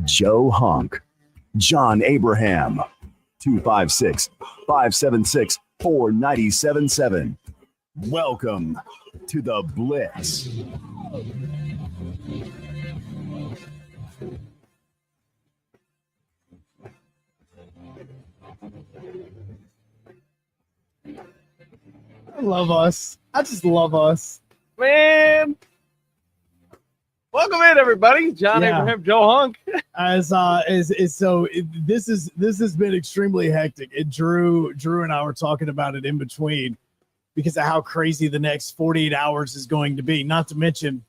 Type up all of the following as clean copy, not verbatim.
Joe Hunk, John Abraham, 256-576-4977. Welcome to the Blitz. I love us. I just love us. Man. Welcome in, everybody. John Abraham, Joe Hunk. This has been extremely hectic. And Drew and I were talking about it in between because of how crazy the next 48 hours is going to be. Not to mention,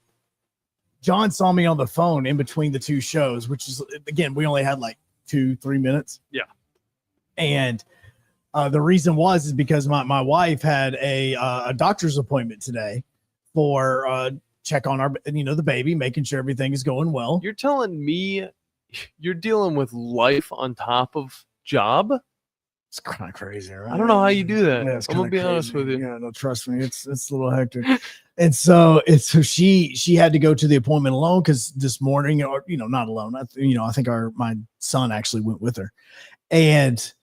John saw me on the phone in between the two shows, which is, again, we only had like 2-3 minutes. Yeah. And the reason is because my wife had a doctor's appointment today for check on our, the baby, making sure everything is going well. You're telling me you're dealing with life on top of job? It's kind of crazy, right? I don't know how you do that. Yeah, I'm gonna be honest with you. Yeah, no, trust me, it's a little hectic. And so she had to go to the appointment alone because this morning, or not alone. I think my son actually went with her, and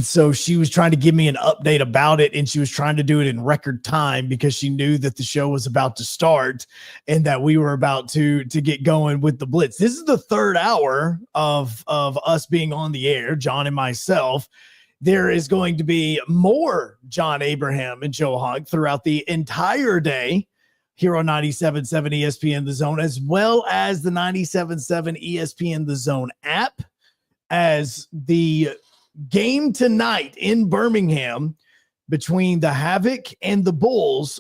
so she was trying to give me an update about it, and she was trying to do it in record time because she knew that the show was about to start and that we were about to get going with the Blitz. This is the third hour of us being on the air, John and myself. There is going to be more John Abraham and Joe Hunk throughout the entire day here on 97.7 ESPN The Zone, as well as the 97.7 ESPN The Zone app, as the game tonight in Birmingham between the Havoc and the Bulls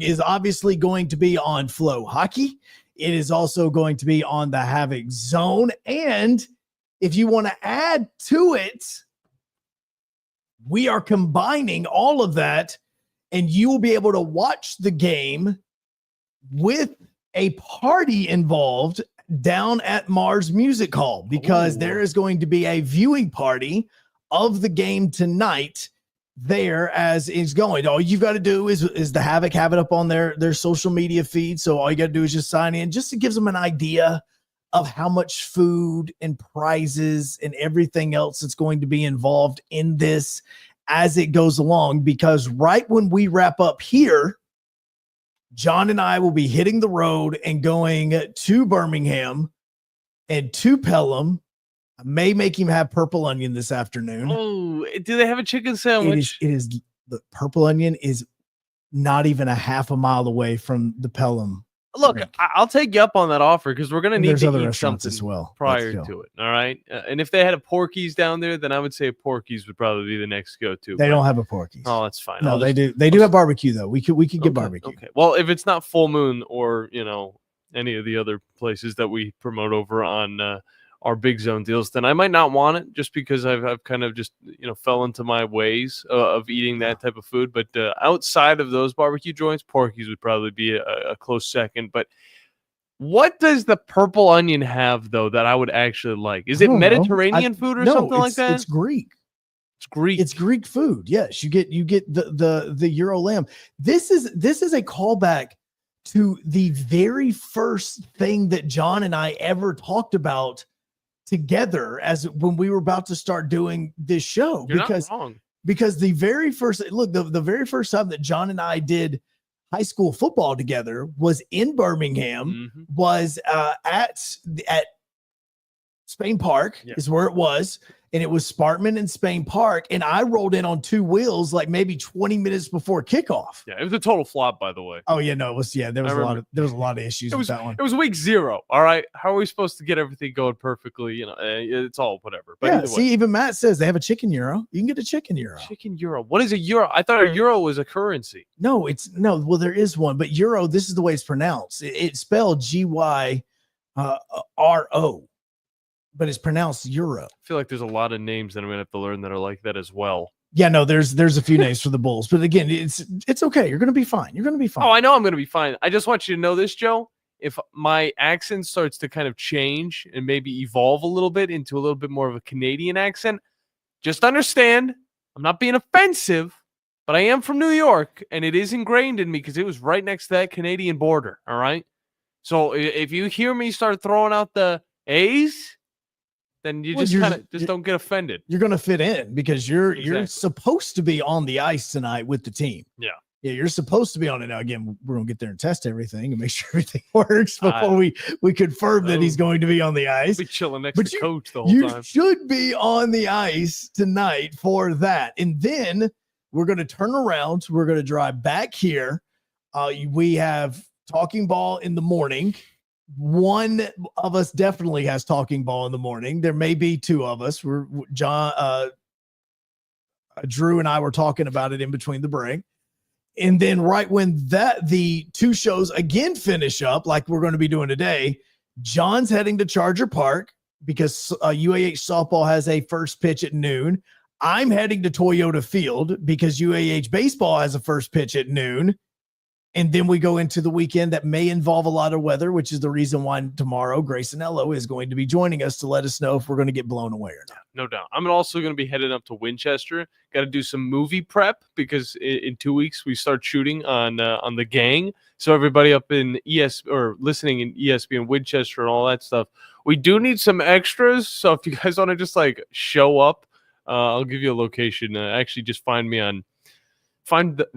is obviously going to be on Flow Hockey. It is also going to be on the Havoc Zone. And if you want to add to it, we are combining all of that, and you will be able to watch the game with a party involved down at Mars Music Hall, because there is going to be a viewing party of the game tonight there as is going. All you've got to do is the Havoc have it up on their social media feed. So all you got to do is just sign in. Just to give them an idea of how much food and prizes and everything else that's going to be involved in this as it goes along, because right when we wrap up here, John and I will be hitting the road and going to Birmingham and to Pelham. I may make him have purple onion this afternoon. Oh, do they have a chicken sandwich? It is the purple onion is not even a half a mile away from the Pelham. Look, I'll take you up on that offer because we're going to need to eat something as well prior to it. All right. And if they had a Porky's down there, then I would say Porky's would probably be the next go-to. They don't have a Porky's. Oh, that's fine. No, they do. They do have barbecue though. We could get barbecue. Okay. Well, if it's not Full Moon or, any of the other places that we promote over on our Big Zone deals, then I might not want it just because I've kind of just, fell into my ways of eating that type of food. But outside of those barbecue joints, Porky's would probably be a close second. But what does the purple onion have, though, that I would actually like? Is it Mediterranean food or something like that? It's Greek. It's Greek. It's Greek food. Yes, you get the Euro lamb. This is a callback to the very first thing that John and I ever talked about together as when we were about to start doing this show. You're not wrong. Because the very first time that John and I did high school football together was in Birmingham, was at Spain Park is where it was. And it was Spartman and Spain Park. And I rolled in on two wheels like maybe 20 minutes before kickoff. Yeah, it was a total flop, by the way. Oh, yeah, no, it was, there was a lot of issues with that one. It was week 0. All right. How are we supposed to get everything going perfectly? It's all whatever. But yeah, see, even Matt says they have a chicken euro. You can get a chicken euro. Chicken euro. What is a euro? I thought a euro was a currency. No, well, there is one, but euro, this is the way it's pronounced. It's spelled GYRO. But it's pronounced euro. I feel like there's a lot of names that I'm gonna have to learn that are like that as well. Yeah, no, there's a few names for the Bulls, but again, it's okay. You're gonna be fine. You're gonna be fine. Oh, I know I'm gonna be fine. I just want you to know this, Joe. If my accent starts to kind of change and maybe evolve a little bit into a little bit more of a Canadian accent, just understand I'm not being offensive, but I am from New York, and it is ingrained in me because it was right next to that Canadian border. All right. So if you hear me start throwing out the A's, then you Well, just you're- kind of just don't get offended. You're going to fit in because you're Exactly. supposed to be on the ice tonight with the team. Yeah. Yeah, you're supposed to be on it. Now, again, we're going to get there and test everything and make sure everything works before we confirm that he's going to be on the ice. Be chilling next But to coach the whole You time. should be on the ice tonight for that. And then we're going to turn around. We're going to drive back here. We have talking ball in the morning. One of us definitely has talking ball in the morning. There may be two of us. Drew and I were talking about it in between the break. And then right when the two shows again finish up, like we're going to be doing today, John's heading to Charger Park because UAH softball has a first pitch at noon. I'm heading to Toyota Field because UAH baseball has a first pitch at noon. And then we go into the weekend that may involve a lot of weather, which is the reason why tomorrow Grayson Ello is going to be joining us to let us know if we're going to get blown away or not. No doubt. I'm also going to be headed up to Winchester. Got to do some movie prep because in 2 weeks we start shooting on the gang. So everybody up in or listening in ESPN Winchester and all that stuff, we do need some extras. So if you guys want to just like show up, I'll give you a location. Actually, just find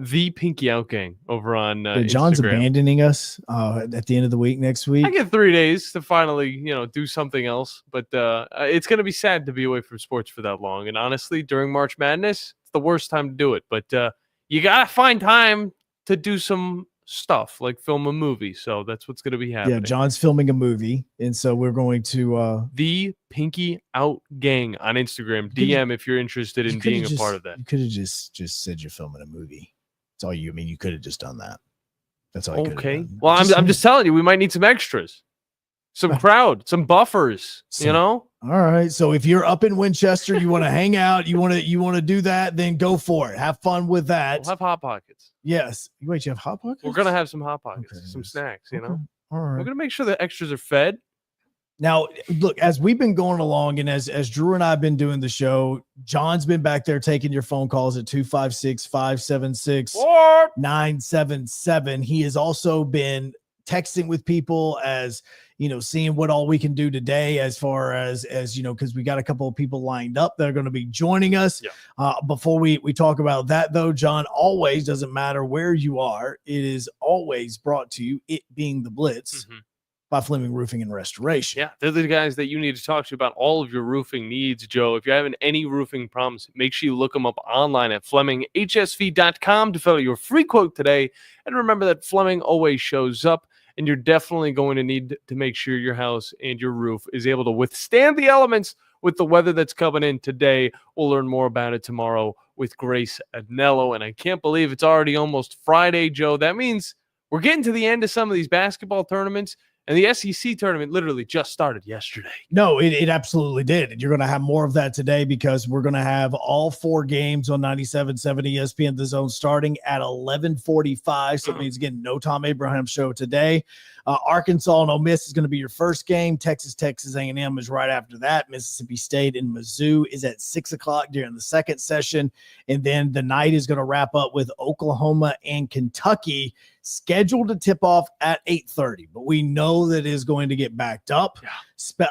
the Pinky Out Gang over on John's Instagram. abandoning us at the end of the week next week. I get 3 days to finally, do something else. But it's going to be sad to be away from sports for that long. And honestly, during March Madness, it's the worst time to do it. But you got to find time to do some stuff like film a movie. So that's what's going to be happening. Yeah, John's filming a movie. And so we're going to the Pinky Out Gang on Instagram. DM if you're interested in being a part of that. You could have just said you're filming a movie. That's all you mean. You could have just done that. That's all you could have done. Well, I'm just telling you, we might need some extras. Some crowd, some buffers, All right. So if you're up in Winchester, you want to hang out, you want to do that, then go for it. Have fun with that. We'll have Hot Pockets. Yes. Wait, you have Hot Pockets? We're gonna have some Hot Pockets, Okay. some snacks, Okay. All right. We're gonna make sure the extras are fed. Now, look, as we've been going along and as Drew and I have been doing the show, John's been back there taking your phone calls at 256-576-977. He has also been texting with people as, seeing what all we can do today as far as because we got a couple of people lined up that are going to be joining us. Yeah. Before we talk about that, though, John, always doesn't matter where you are. It is always brought to you, it being the Blitz. By Fleming Roofing and Restoration. Yeah, they're the guys that you need to talk to about all of your roofing needs, Joe. If you're having any roofing problems, make sure you look them up online at FlemingHSV.com to fill out your free quote today. And remember that Fleming always shows up, and you're definitely going to need to make sure your house and your roof is able to withstand the elements with the weather that's coming in today. We'll learn more about it tomorrow with Grace Adnello. And I can't believe it's already almost Friday, Joe. That means we're getting to the end of some of these basketball tournaments. And the SEC tournament literally just started yesterday. No, it absolutely did. And you're going to have more of that today because we're going to have all 4 games on 97.7 ESPN The Zone starting at 11:45. So it means, again, no Tom Abraham show today. Arkansas and Ole Miss is going to be your first game. Texas A&M is right after that. Mississippi State and Mizzou is at 6 o'clock during the second session. And then the night is going to wrap up with Oklahoma and Kentucky, scheduled to tip off at 8:30. But we know that it is going to get backed up,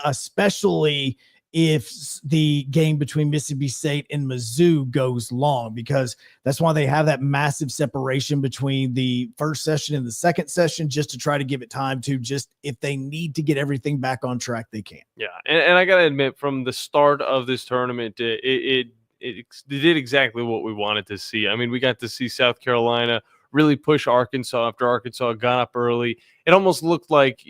especially if the game between Mississippi State and Mizzou goes long, because that's why they have that massive separation between the first session and the second session, just to try to give it time to just, if they need to get everything back on track, they can. Yeah, and I got to admit, from the start of this tournament, it did exactly what we wanted to see. I mean, we got to see South Carolina really push Arkansas after Arkansas got up early. It almost looked like,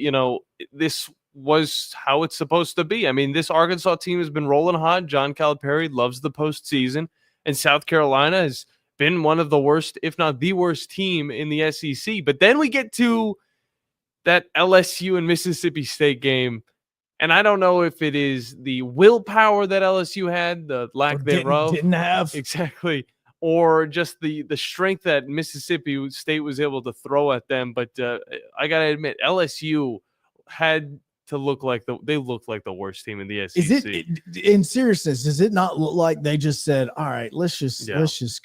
this was how it's supposed to be. I mean, this Arkansas team has been rolling hot. John Calipari loves the postseason, and South Carolina has been one of the worst, if not the worst team in the SEC. But then we get to that LSU and Mississippi State game, and I don't know if it is the willpower that LSU had, the lack thereof. Didn't have. Exactly. Or just the strength that Mississippi State was able to throw at them. But I got to admit, LSU had to look like they looked like the worst team in the SEC. Is it, in seriousness, does it not look like they just said, all right, let's just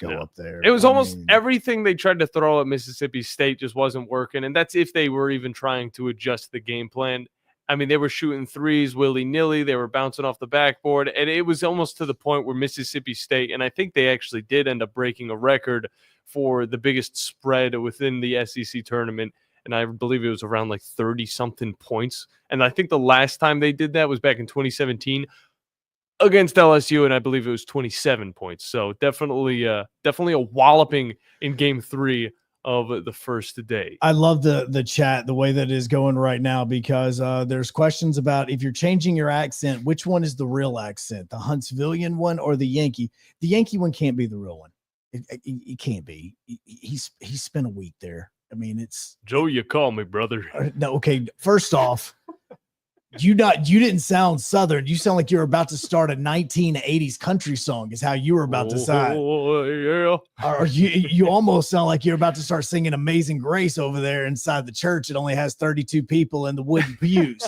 go up there? It was almost everything they tried to throw at Mississippi State just wasn't working. And that's if they were even trying to adjust the game plan. I mean, they were shooting threes willy-nilly. They were bouncing off the backboard. And it was almost to the point where Mississippi State, and I think they actually did end up breaking a record for the biggest spread within the SEC tournament. And I believe it was around like 30-something points. And I think the last time they did that was back in 2017 against LSU, and I believe it was 27 points. So definitely a walloping in Game 3 of the first day. I love the chat, the way that it is going right now, because there's questions about if you're changing your accent, which one is the real accent, the Huntsvillian one or the Yankee? The Yankee one can't be the real one. It can't be. He's spent a week there. I mean, it's Joe. You call me brother. No, okay. First off, you didn't sound Southern. You sound like you're about to start a 1980s country song. Is how you were about to sound. Oh yeah. Or you almost sound like you're about to start singing Amazing Grace over there inside the church. It only has 32 people in the wooden pews.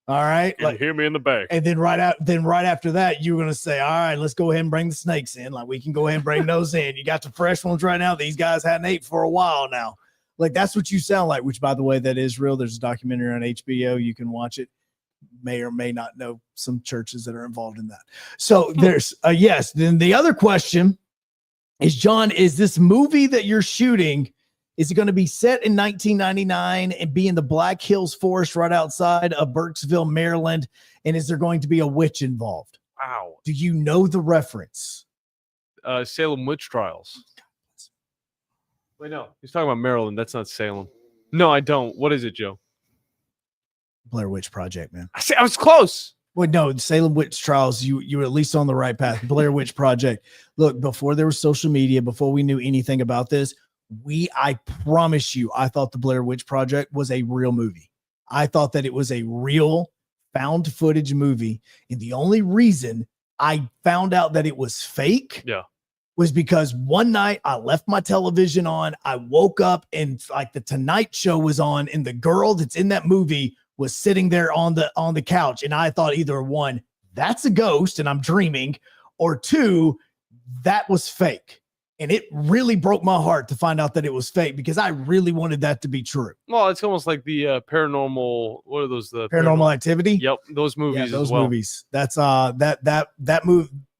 All right. You can hear me in the back. And then right after that, you're going to say, all right, let's go ahead and bring the snakes in. Like, we can go ahead and bring those in. You got the fresh ones right now. These guys hadn't ate for a while now. Like, that's what you sound like, which, by the way, that is real. There's a documentary on HBO. You can watch it. May or may not know some churches that are involved in that. So there's yes. Then the other question is, John, is this movie that you're shooting, is it going to be set in 1999 and be in the Black Hills Forest right outside of Burkesville, Maryland? And is there going to be a witch involved? Wow. Do you know the reference? Salem witch trials. Wait, no. He's talking about Maryland. That's not Salem. No, I don't. What is it, Joe? Blair Witch Project, man. I was close. Well, no, Salem Witch Trials, you were at least on the right path. Blair Witch Project. Look, before there was social media, before we knew anything about this, I promise you, I thought the Blair Witch Project was a real movie. I thought that it was a real found footage movie. And the only reason I found out that it was fake was because one night I left my television on. I woke up and like the Tonight Show was on, and the girl that's in that movie was sitting there on the couch. And I thought either one, that's a ghost and I'm dreaming, or two, that was fake. And it really broke my heart to find out that it was fake, because I really wanted that to be true. Well, it's almost like the paranormal. What are those? The Paranormal Activity. Yep, those movies. Yeah, those as well. movies. That's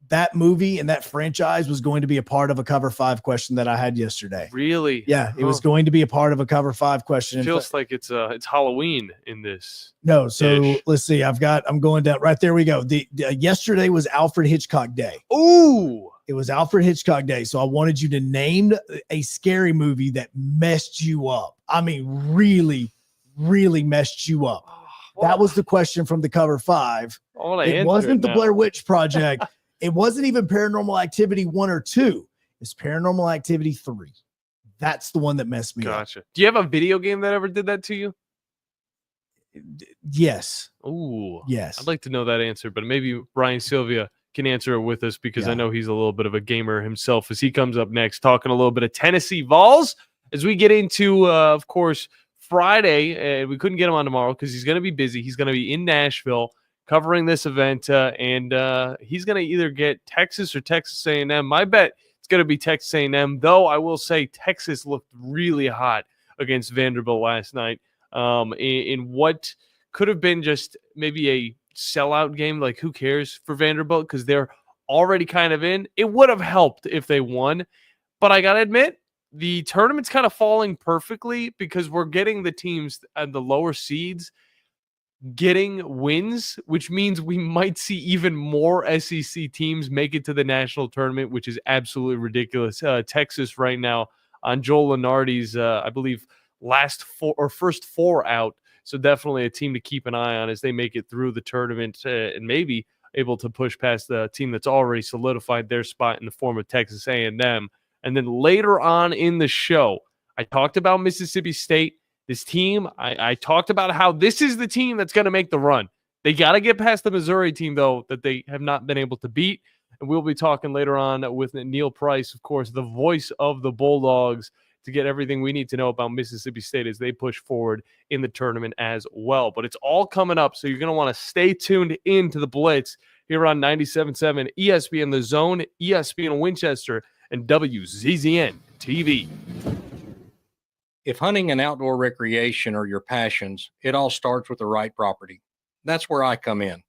that movie and that franchise was going to be a part of a Cover 5 question that I had yesterday. Really? Yeah, it was going to be a part of a Cover 5 question. It feels like it's Halloween in this. No, so let's see. I'm going down right there. We go. The yesterday was Alfred Hitchcock Day. Ooh. It was Alfred Hitchcock Day. So I wanted you to name a scary movie that messed you up. I mean, really, really messed you up. That was the question from the Cover 5. It wasn't the Blair Witch Project. It wasn't even Paranormal Activity 1 or 2. It's Paranormal Activity 3. That's the one that messed me up. Gotcha. Do you have a video game that ever did that to you? Yes. Ooh. Yes. I'd like to know that answer, but maybe Brian Sylvia can answer it with us, because I know he's a little bit of a gamer himself, as he comes up next talking a little bit of Tennessee Vols as we get into, of course, Friday. We couldn't get him on tomorrow because he's going to be busy. He's going to be in Nashville covering this event, and he's going to either get Texas or Texas A&M. My bet it's going to be Texas A&M, though I will say Texas looked really hot against Vanderbilt last night in what could have been just maybe a sellout game. Like, who cares for Vanderbilt because they're already kind of in. It would have helped if they won, but I got to admit, the tournament's kind of falling perfectly because we're getting the teams at the lower seeds getting wins, which means we might see even more SEC teams make it to the national tournament, which is absolutely ridiculous. Texas right now on Joel Lenardi's, I believe, first four out. So definitely a team to keep an eye on as they make it through the tournament and maybe able to push past the team that's already solidified their spot in the form of Texas A&M. And then later on in the show, I talked about Mississippi State. This team, I talked about how this is the team that's going to make the run. They got to get past the Missouri team, though, that they have not been able to beat. And we'll be talking later on with Neil Price, of course, the voice of the Bulldogs, to get everything we need to know about Mississippi State as they push forward in the tournament as well. But it's all coming up, so you're going to want to stay tuned in to the Blitz here on 97.7 ESPN The Zone, ESPN Winchester, and WZZN TV. If hunting and outdoor recreation are your passions, it all starts with the right property. That's where I come in.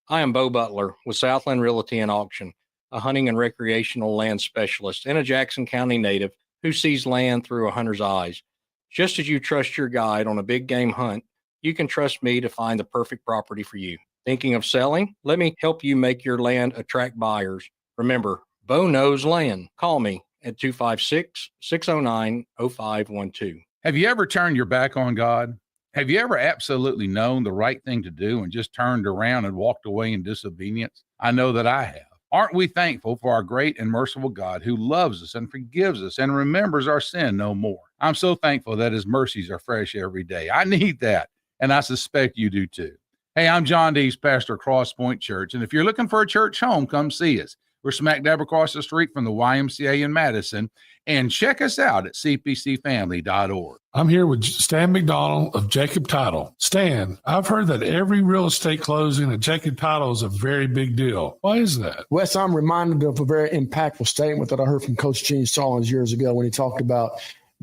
I am Bo Butler with Southland Realty and Auction, a hunting and recreational land specialist and a Jackson County native who sees land through a hunter's eyes. Just as you trust your guide on a big game hunt, you can trust me to find the perfect property for you. Thinking of selling? Let me help you make your land attract buyers. Remember, Bo knows land. Call me at 256-609-0512. Have you ever turned your back on God? Have you ever absolutely known the right thing to do and just turned around and walked away in disobedience? I know that I have. Aren't we thankful for our great and merciful God who loves us and forgives us and remembers our sin no more? I'm so thankful that his mercies are fresh every day. I need that, and I suspect you do too. Hey, I'm John Dees, pastor of Cross Point Church, and if you're looking for a church home, come see us. We're smack dab across the street from the YMCA in Madison, and check us out at cpcfamily.org. I'm here with Stan McDonald of Jacob Title. Stan, I've heard that every real estate closing at Jacob Title is a very big deal. Why is that? Wes, I'm reminded of a very impactful statement that I heard from Coach Gene Stallings years ago when he talked about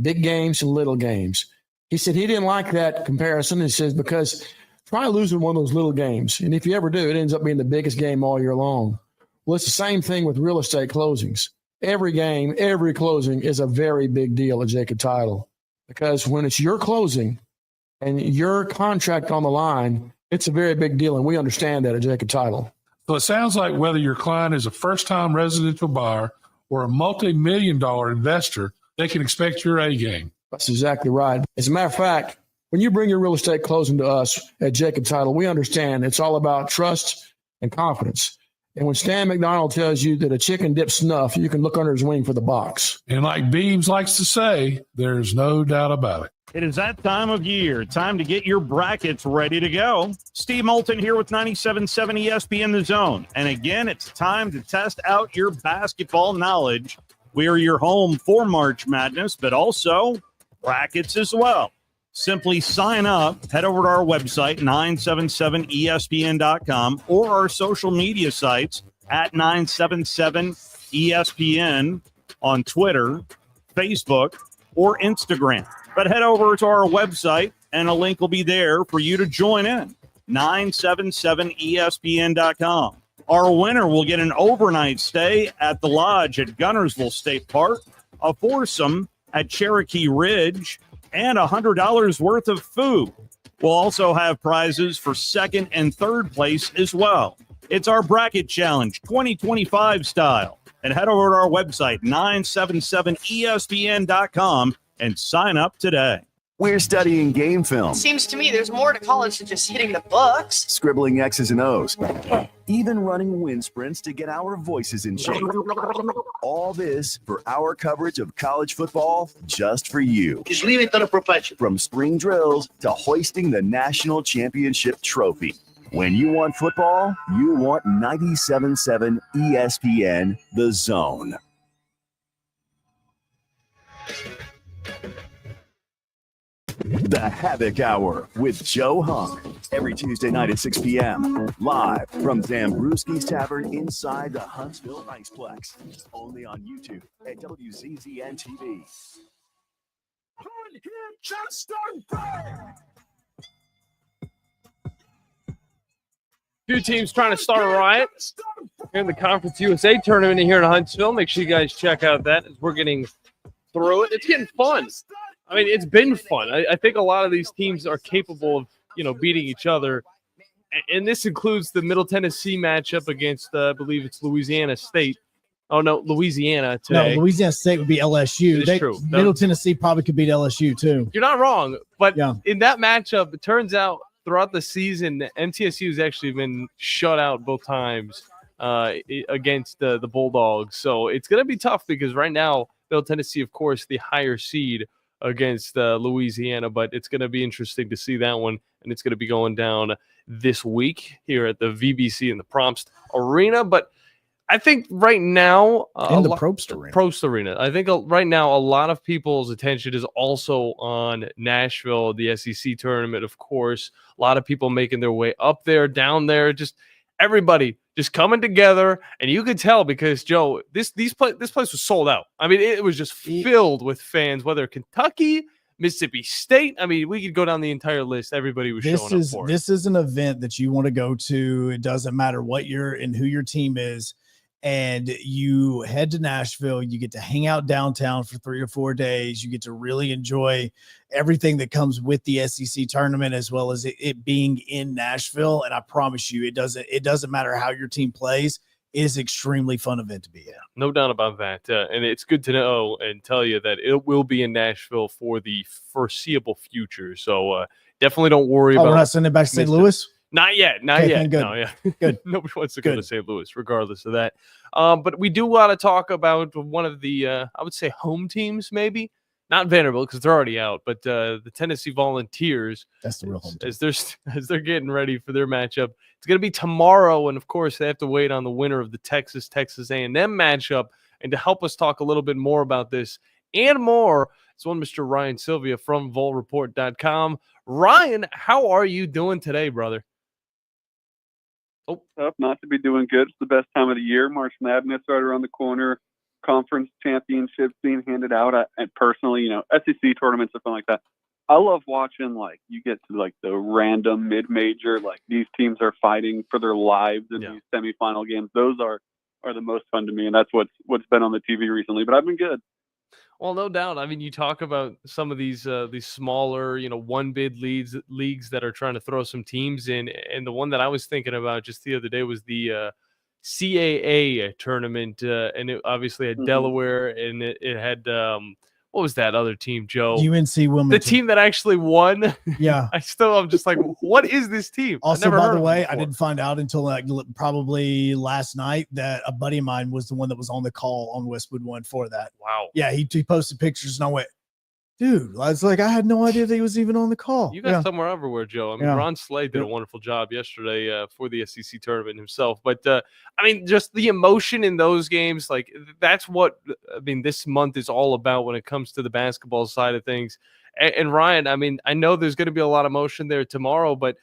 big games and little games. He said he didn't like that comparison. He says, because try losing one of those little games. And if you ever do, it ends up being the biggest game all year long. Well, it's the same thing with real estate closings. Every game, every closing is a very big deal at Jacob Title, because when it's your closing and your contract on the line, it's a very big deal. And we understand that at Jacob Title. So it sounds like whether your client is a first-time residential buyer or a multi-million-dollar investor, they can expect your A game. That's exactly right. As a matter of fact, when you bring your real estate closing to us at Jacob Title, we understand it's all about trust and confidence. And when Stan McDonald tells you that a chicken dips snuff, you can look under his wing for the box. And like Beebs likes to say, there's no doubt about it. It is that time of year. Time to get your brackets ready to go. Steve Moulton here with 97.7 ESPN The Zone. And again, it's time to test out your basketball knowledge. We are your home for March Madness, but also brackets as well. Simply sign up, head over to our website, 977ESPN.com, or our social media sites at 977ESPN on Twitter, Facebook, or Instagram. But head over to our website, and a link will be there for you to join in, 977ESPN.com. Our winner will get an overnight stay at the Lodge at Gunnersville State Park, a foursome at Cherokee Ridge, and $100 worth of food. We'll also have prizes for second and third place as well. It's our Bracket Challenge 2025 style. And head over to our website, 977ESPN.com, and sign up today. We're studying game film, Seems to me there's more to college than just hitting the books. scribbling X's and O's, even running wind sprints to get our voices in shape. All this for our coverage of college football just for you. Just leave it to the profession. From spring drills to hoisting the national championship trophy. When you want football, you want 97.7 ESPN The Zone. The Havoc Hour with Joe Hunk. Every Tuesday night at 6 p.m. Live from Zambruski's Tavern inside the Huntsville Iceplex. Only on YouTube at WZZN TV. Two teams trying to start a riot in the Conference USA tournament here in Huntsville. Make sure you guys check out that as we're getting through it. It's getting fun. I mean, it's been fun. I think a lot of these teams are capable of, beating each other. And this includes the Middle Tennessee matchup against, I believe it's Louisiana State. Oh, no, Louisiana today. No, Louisiana State would be LSU. It's true. Middle Tennessee probably could beat LSU, too. You're not wrong. But Yeah. in that matchup, it turns out throughout the season, MTSU has actually been shut out both times against the Bulldogs. So it's going to be tough because right now, Middle Tennessee, of course, the higher seed against Louisiana, but it's going to be interesting to see that one, and it's going to be going down this week here at the VBC in the Promst Arena. But I think right now In the Probst Arena. I think right now a lot of people's attention is also on Nashville, the SEC tournament, of course. A lot of people making their way up there, down there, just everybody just coming together, and you could tell because Joe, this place was sold out. I mean, it was just filled with fans, whether Kentucky, Mississippi State. I mean, we could go down the entire list. Everybody was showing up for it. This is an event that you want to go to. It doesn't matter what you're and who your team is. And you head to Nashville, you get to hang out downtown for 3 or 4 days. You get to really enjoy everything that comes with the SEC tournament, as well as it being in Nashville. And I promise you, it doesn't matter how your team plays. It is an extremely fun event to be in. No doubt about that. And it's good to know and tell you that it will be in Nashville for the foreseeable future. So definitely don't worry about. We're not sending it back to St. Louis? Not yet. Not Okay, yet. good. No, yeah. Good. Nobody wants to go to St. Louis, regardless of that. But we do want to talk about one of the, I would say, home teams, maybe. Not Vanderbilt, because they're already out, but the Tennessee Volunteers. That's the real home team. As they're getting ready for their matchup. It's going to be tomorrow, and of course, they have to wait on the winner of the Texas A&M matchup. And to help us talk a little bit more about this and more, it's one Mr. Ryan Sylvia from volreport.com. Ryan, how are you doing today, brother? Oh, tough not to be doing good. It's the best time of the year. March Madness right around the corner. Conference championships being handed out. And personally, SEC tournaments or something like that. I love watching, like, you get to, like, the random mid-major, like, these teams are fighting for their lives in these semifinal games. Those are the most fun to me, and that's what's been on the TV recently. But I've been good. Well, no doubt. I mean, you talk about some of these smaller, one bid leagues that are trying to throw some teams in, and the one that I was thinking about just the other day was the CAA tournament, and it obviously had Delaware, and it had what was that other team, Joe? UNC Wilmington. The team that actually won. Yeah. I'm just like, what is this team? Also, by the way, I didn't find out until like probably last night that a buddy of mine was the one that was on the call on Westwood One for that. Wow. Yeah, he posted pictures, and I went, dude, I was like, I had no idea that he was even on the call. You got somewhere everywhere, Joe. I mean, Ron Slade did a Yep. wonderful job yesterday for the SEC tournament himself. But, I mean, just the emotion in those games, like, that's what, I mean, this month is all about when it comes to the basketball side of things. And Ryan, I mean, I know there's going to be a lot of emotion there tomorrow, but,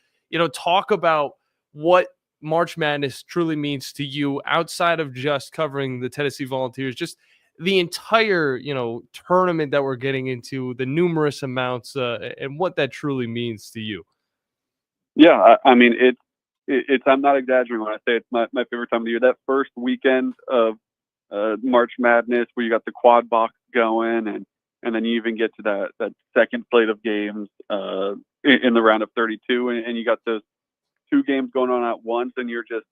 talk about what March Madness truly means to you outside of just covering the Tennessee Volunteers, just the entire, tournament that we're getting into, the numerous amounts, and what that truly means to you. Yeah, I mean, it's I'm not exaggerating when I say it's my favorite time of the year. That first weekend of March Madness, where you got the quad box going, and then you even get to that second slate of games in the round of 32, and you got those two games going on at once, and you're just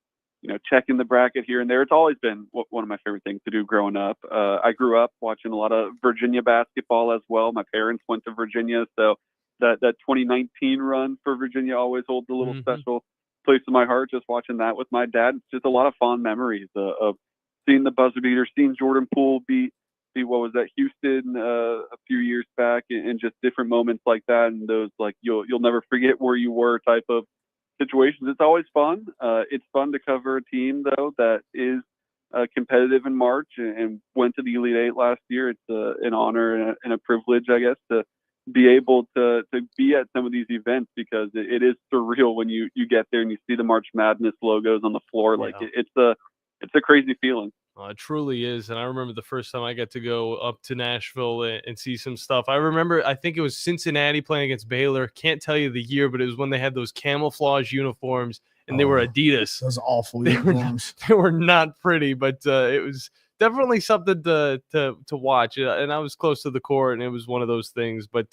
checking the bracket here and there. It's always been one of my favorite things to do growing up. I grew up watching a lot of Virginia basketball as well. My parents went to Virginia, so that 2019 run for Virginia always holds a little special place in my heart. Just watching that with my dad, it's just a lot of fond memories of seeing the buzzer beater, seeing Jordan Poole beat what was that, Houston a few years back, and just different moments like that, and those like you'll never forget where you were type of situations. It's always fun. It's fun to cover a team though that is competitive in March and went to the Elite Eight last year. It's an honor and a privilege, I guess, to be able to be at some of these events, because it is surreal when you get there and you see the March Madness logos on the floor. Like it's a crazy feeling. It truly is. And I remember the first time I got to go up to Nashville and see some stuff. I remember, I think it was Cincinnati playing against Baylor. Can't tell you the year, but it was when they had those camouflage uniforms and they were Adidas. Those awful uniforms. They were not pretty, but it was definitely something to watch. And I was close to the court, and it was one of those things. But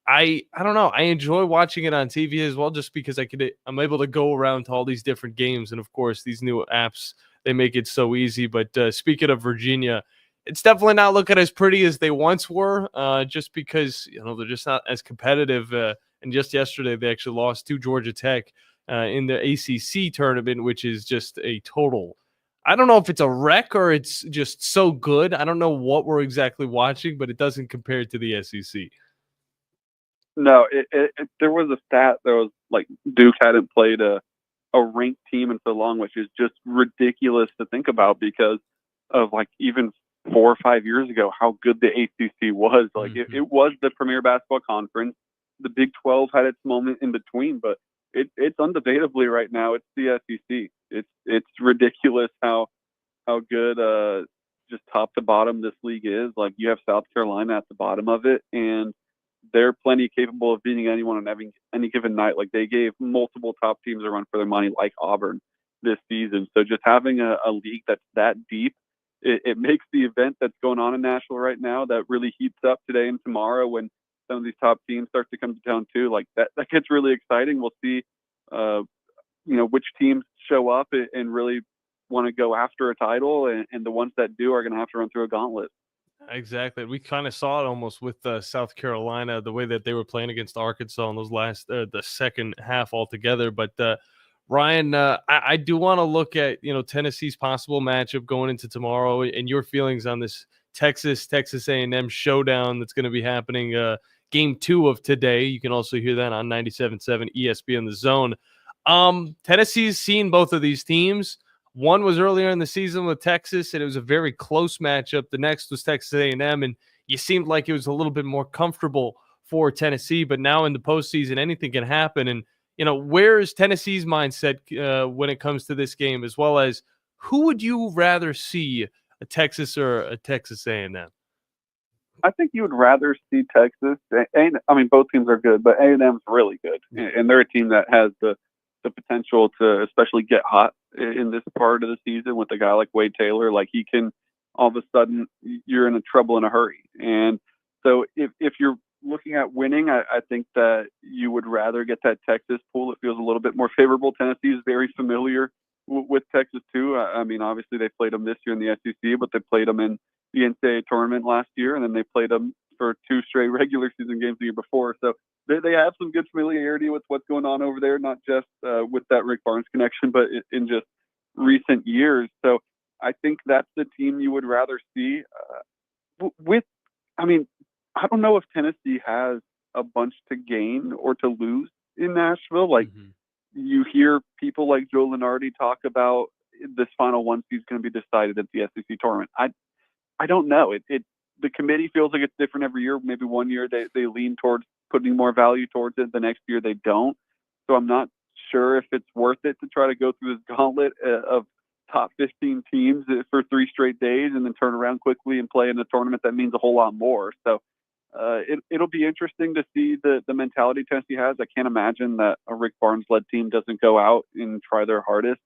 I don't know. I enjoy watching it on TV as well, just because I'm able to go around to all these different games. And of course, these new apps, they make it so easy. But speaking of Virginia, it's definitely not looking as pretty as they once were, just because they're just not as competitive. And just yesterday, they actually lost to Georgia Tech in the ACC tournament, which is just a total. I don't know if it's a wreck or it's just so good. I don't know what we're exactly watching, but it doesn't compare to the SEC. No, there was a stat that was like Duke hadn't played a ranked team in so long, which is just ridiculous to think about because of like even 4 or 5 years ago how good the ACC was. Like it was the premier basketball conference. The Big 12 had its moment in between, but it's undebatably right now it's the SEC. It's ridiculous how good just top to bottom this league is. Like you have South Carolina at the bottom of it, and they're plenty capable of beating anyone on any given night. Like they gave multiple top teams a run for their money, like Auburn this season. So just having a league that's that deep, it makes the event that's going on in Nashville right now that really heats up today and tomorrow when some of these top teams start to come to town too. Like that gets really exciting. We'll see, which teams show up and really want to go after a title, and the ones that do are going to have to run through a gauntlet. Exactly. We kind of saw it almost with South Carolina, the way that they were playing against Arkansas in those the second half altogether. But Ryan, I do want to look at, Tennessee's possible matchup going into tomorrow and your feelings on this Texas A&M showdown that's going to be happening game 2 of today. You can also hear that on 97.7 ESPN The Zone. Tennessee's seen both of these teams. One was earlier in the season with Texas, and it was a very close matchup. The next was Texas A&M, and you seemed like it was a little bit more comfortable for Tennessee. But now in the postseason, anything can happen. And, where is Tennessee's mindset when it comes to this game, as well as who would you rather see, a Texas or a Texas A&M? I think you would rather see Texas. Both teams are good, but A&M's really good. And they're a team that has the potential to especially get hot in this part of the season with a guy like Wade Taylor. Like he can, all of a sudden you're in trouble in a hurry. And so if you're looking at winning, I think that you would rather get that Texas pool. It feels a little bit more favorable. Tennessee is very familiar with Texas too. Obviously they played them this year in the SEC, but they played them in the NCAA tournament last year, and then they played them for 2 straight regular season games the year before. So they have some good familiarity with what's going on over there, not just with that Rick Barnes connection, but in just recent years. So I think that's the team you would rather see. I don't know if Tennessee has a bunch to gain or to lose in Nashville. Like you hear people like Joe Lunardi talk about this Final One seed is going to be decided at the SEC tournament. I don't know. The committee feels like it's different every year. Maybe one year they lean towards putting more value towards it. The next year they don't. So I'm not sure if it's worth it to try to go through this gauntlet of top 15 teams for 3 straight days and then turn around quickly and play in a tournament that means a whole lot more. So it'll be interesting to see the mentality Tennessee has. I can't imagine that a Rick Barnes-led team doesn't go out and try their hardest.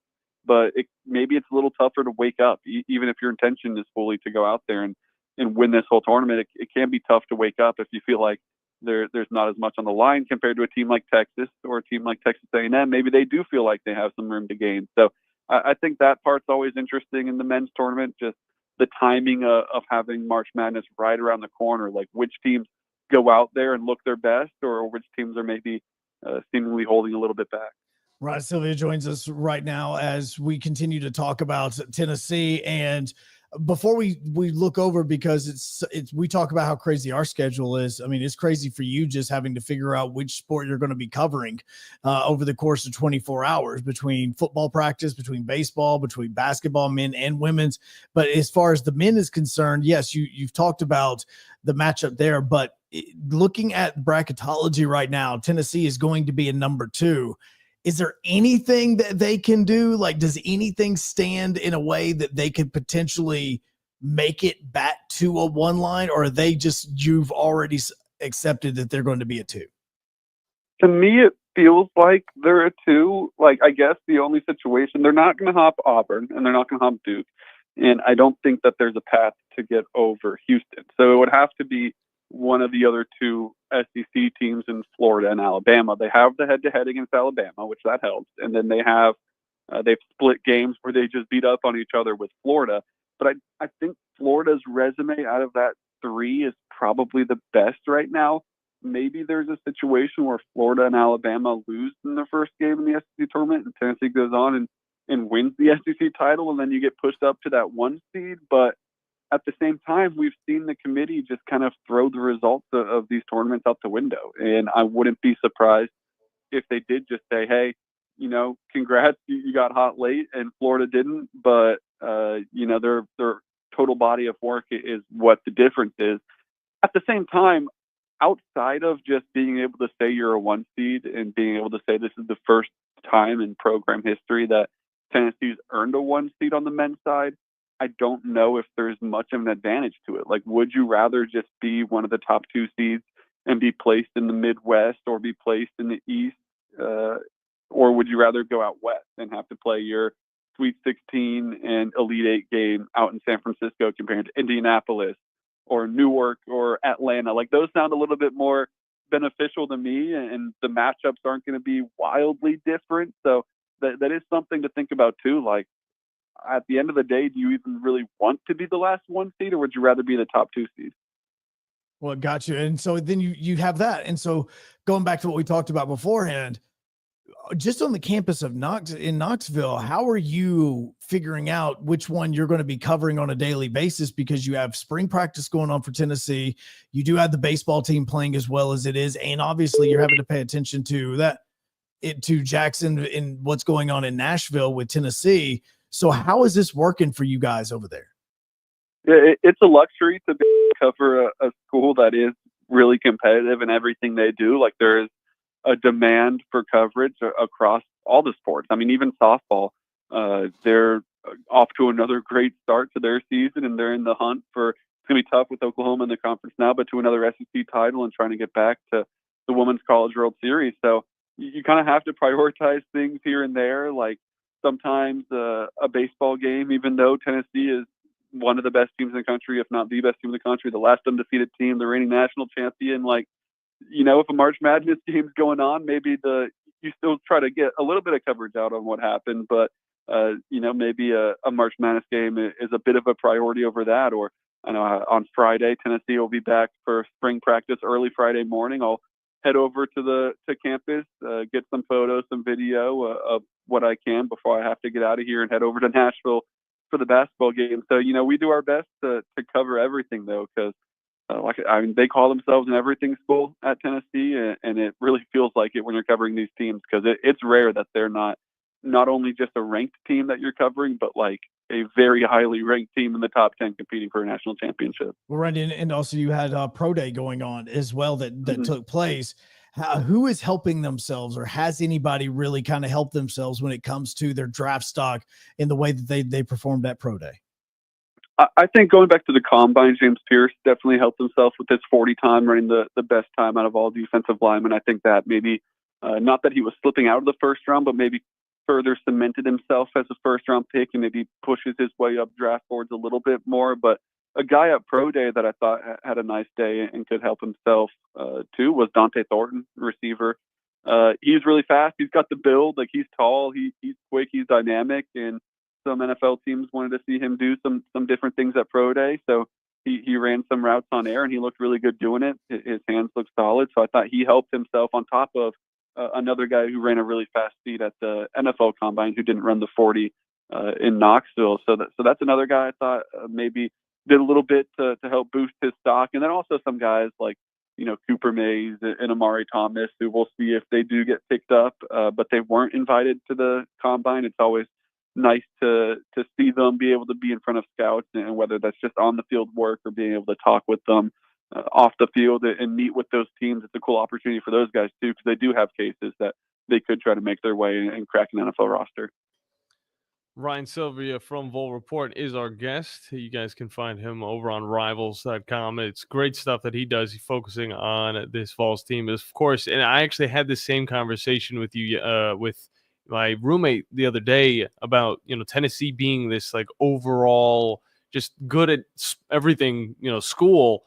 But maybe it's a little tougher to wake up, even if your intention is fully to go out there and win this whole tournament. It can be tough to wake up if you feel like there's not as much on the line compared to a team like Texas or a team like Texas A&M. Maybe they do feel like they have some room to gain. So I think that part's always interesting in the men's tournament, just the timing of having March Madness right around the corner, like which teams go out there and look their best or which teams are maybe seemingly holding a little bit back. Rod Sylvia joins us right now as we continue to talk about Tennessee. And before we look over, because it's we talk about how crazy our schedule is. I mean, it's crazy for you just having to figure out which sport you're going to be covering over the course of 24 hours between football practice, between baseball, between basketball, men and women's. But as far as the men is concerned, yes, you've talked about the matchup there, but looking at bracketology right now, Tennessee is going to be a number 2. Is there anything that they can do? Like, does anything stand in a way that they could potentially make it back to a 1 line, or are they just, you've already accepted that they're going to be a 2? To me, it feels like they're a 2. Like, I guess the only situation, they're not going to hop Auburn and they're not going to hop Duke. And I don't think that there's a path to get over Houston. So it would have to be one of the other 2 SEC teams in Florida and Alabama. They have the head-to-head against Alabama, which that helps. And then they have, they've split games where they just beat up on each other with Florida. But I think Florida's resume out of that 3 is probably the best right now. Maybe there's a situation where Florida and Alabama lose in the first game in the SEC tournament and Tennessee goes on and wins the SEC title, and then you get pushed up to that 1 seed. But at the same time, we've seen the committee just kind of throw the results of these tournaments out the window. And I wouldn't be surprised if they did just say, hey, congrats, you got hot late and Florida didn't. But, their total body of work is what the difference is. At the same time, outside of just being able to say you're a 1 seed and being able to say this is the first time in program history that Tennessee's earned a 1 seed on the men's side, I don't know if there's much of an advantage to it. Like, would you rather just be one of the top 2 seeds and be placed in the Midwest or be placed in the East? Or would you rather go out West and have to play your Sweet 16 and Elite Eight game out in San Francisco compared to Indianapolis or Newark or Atlanta? Like, those sound a little bit more beneficial to me, and the matchups aren't going to be wildly different. So that is something to think about too. Like, at the end of the day, do you even really want to be the last one seed, or would you rather be the top 2 seed? Well, got you. And so then you have that. And so going back to what we talked about beforehand, just on the campus of Knoxville, how are you figuring out which one you're going to be covering on a daily basis? Because you have spring practice going on for Tennessee. You do have the baseball team playing as well as it is. And obviously you're having to pay attention to to Jackson and what's going on in Nashville with Tennessee. So how is this working for you guys over there? Yeah, it's a luxury to be able to cover a school that is really competitive in everything they do. Like, there is a demand for coverage across all the sports. I mean, even softball, they're off to another great start to their season, and they're in the hunt for, it's going to be tough with Oklahoma in the conference now, but to another SEC title and trying to get back to the Women's College World Series. So you kind of have to prioritize things here and there. Like, sometimes a baseball game, even though Tennessee is one of the best teams in the country, if not the best team in the country, the last undefeated team, the reigning national champion, like, if a March Madness game's going on, maybe you still try to get a little bit of coverage out on what happened, but maybe a March Madness game is a bit of a priority over that. Or I know on Friday, Tennessee will be back for spring practice early Friday morning. I'll head over to campus, get some photos, some video of what I can before I have to get out of here and head over to Nashville for the basketball game. So, we do our best to cover everything, though, because they call themselves an everything school at Tennessee, and it really feels like it when you're covering these teams, because it's rare that they're not only just a ranked team that you're covering, but like a very highly ranked team in the top 10 competing for a national championship. Well, right. And also you had Pro Day going on as well that took place. Who is helping themselves, or has anybody really kind of helped themselves when it comes to their draft stock in the way that they performed at Pro Day? I think going back to the combine, James Pierce definitely helped himself with his 40 time, running the best time out of all defensive linemen. I think that maybe not that he was slipping out of the first round, but maybe further cemented himself as a first round pick and maybe pushes his way up draft boards a little bit more. But a guy at Pro Day that I thought had a nice day and could help himself too was Dante Thornton, receiver. He's really fast. He's got the build. Like, he's tall. He's quick. He's dynamic. And some NFL teams wanted to see him do some different things at Pro Day. So he ran some routes on air, and he looked really good doing it. His hands looked solid. So I thought he helped himself on top of another guy who ran a really fast speed at the NFL Combine who didn't run the 40 in Knoxville. So that's another guy I thought maybe did a little bit to help boost his stock. And then also some guys like, Cooper Mays and Amari Thomas, who we'll see if they do get picked up, but they weren't invited to the Combine. It's always nice to see them be able to be in front of scouts, and whether that's just on the field work or being able to talk with them off the field and meet with those teams. It's a cool opportunity for those guys too, because they do have cases that they could try to make their way and crack an NFL roster. Ryan Sylvia from Vol Report is our guest. You guys can find him over on rivals.com. It's great stuff that he does. He's focusing on this Vols team, of course. And I actually had the same conversation with you, with my roommate the other day about, Tennessee being this like overall just good at everything, school.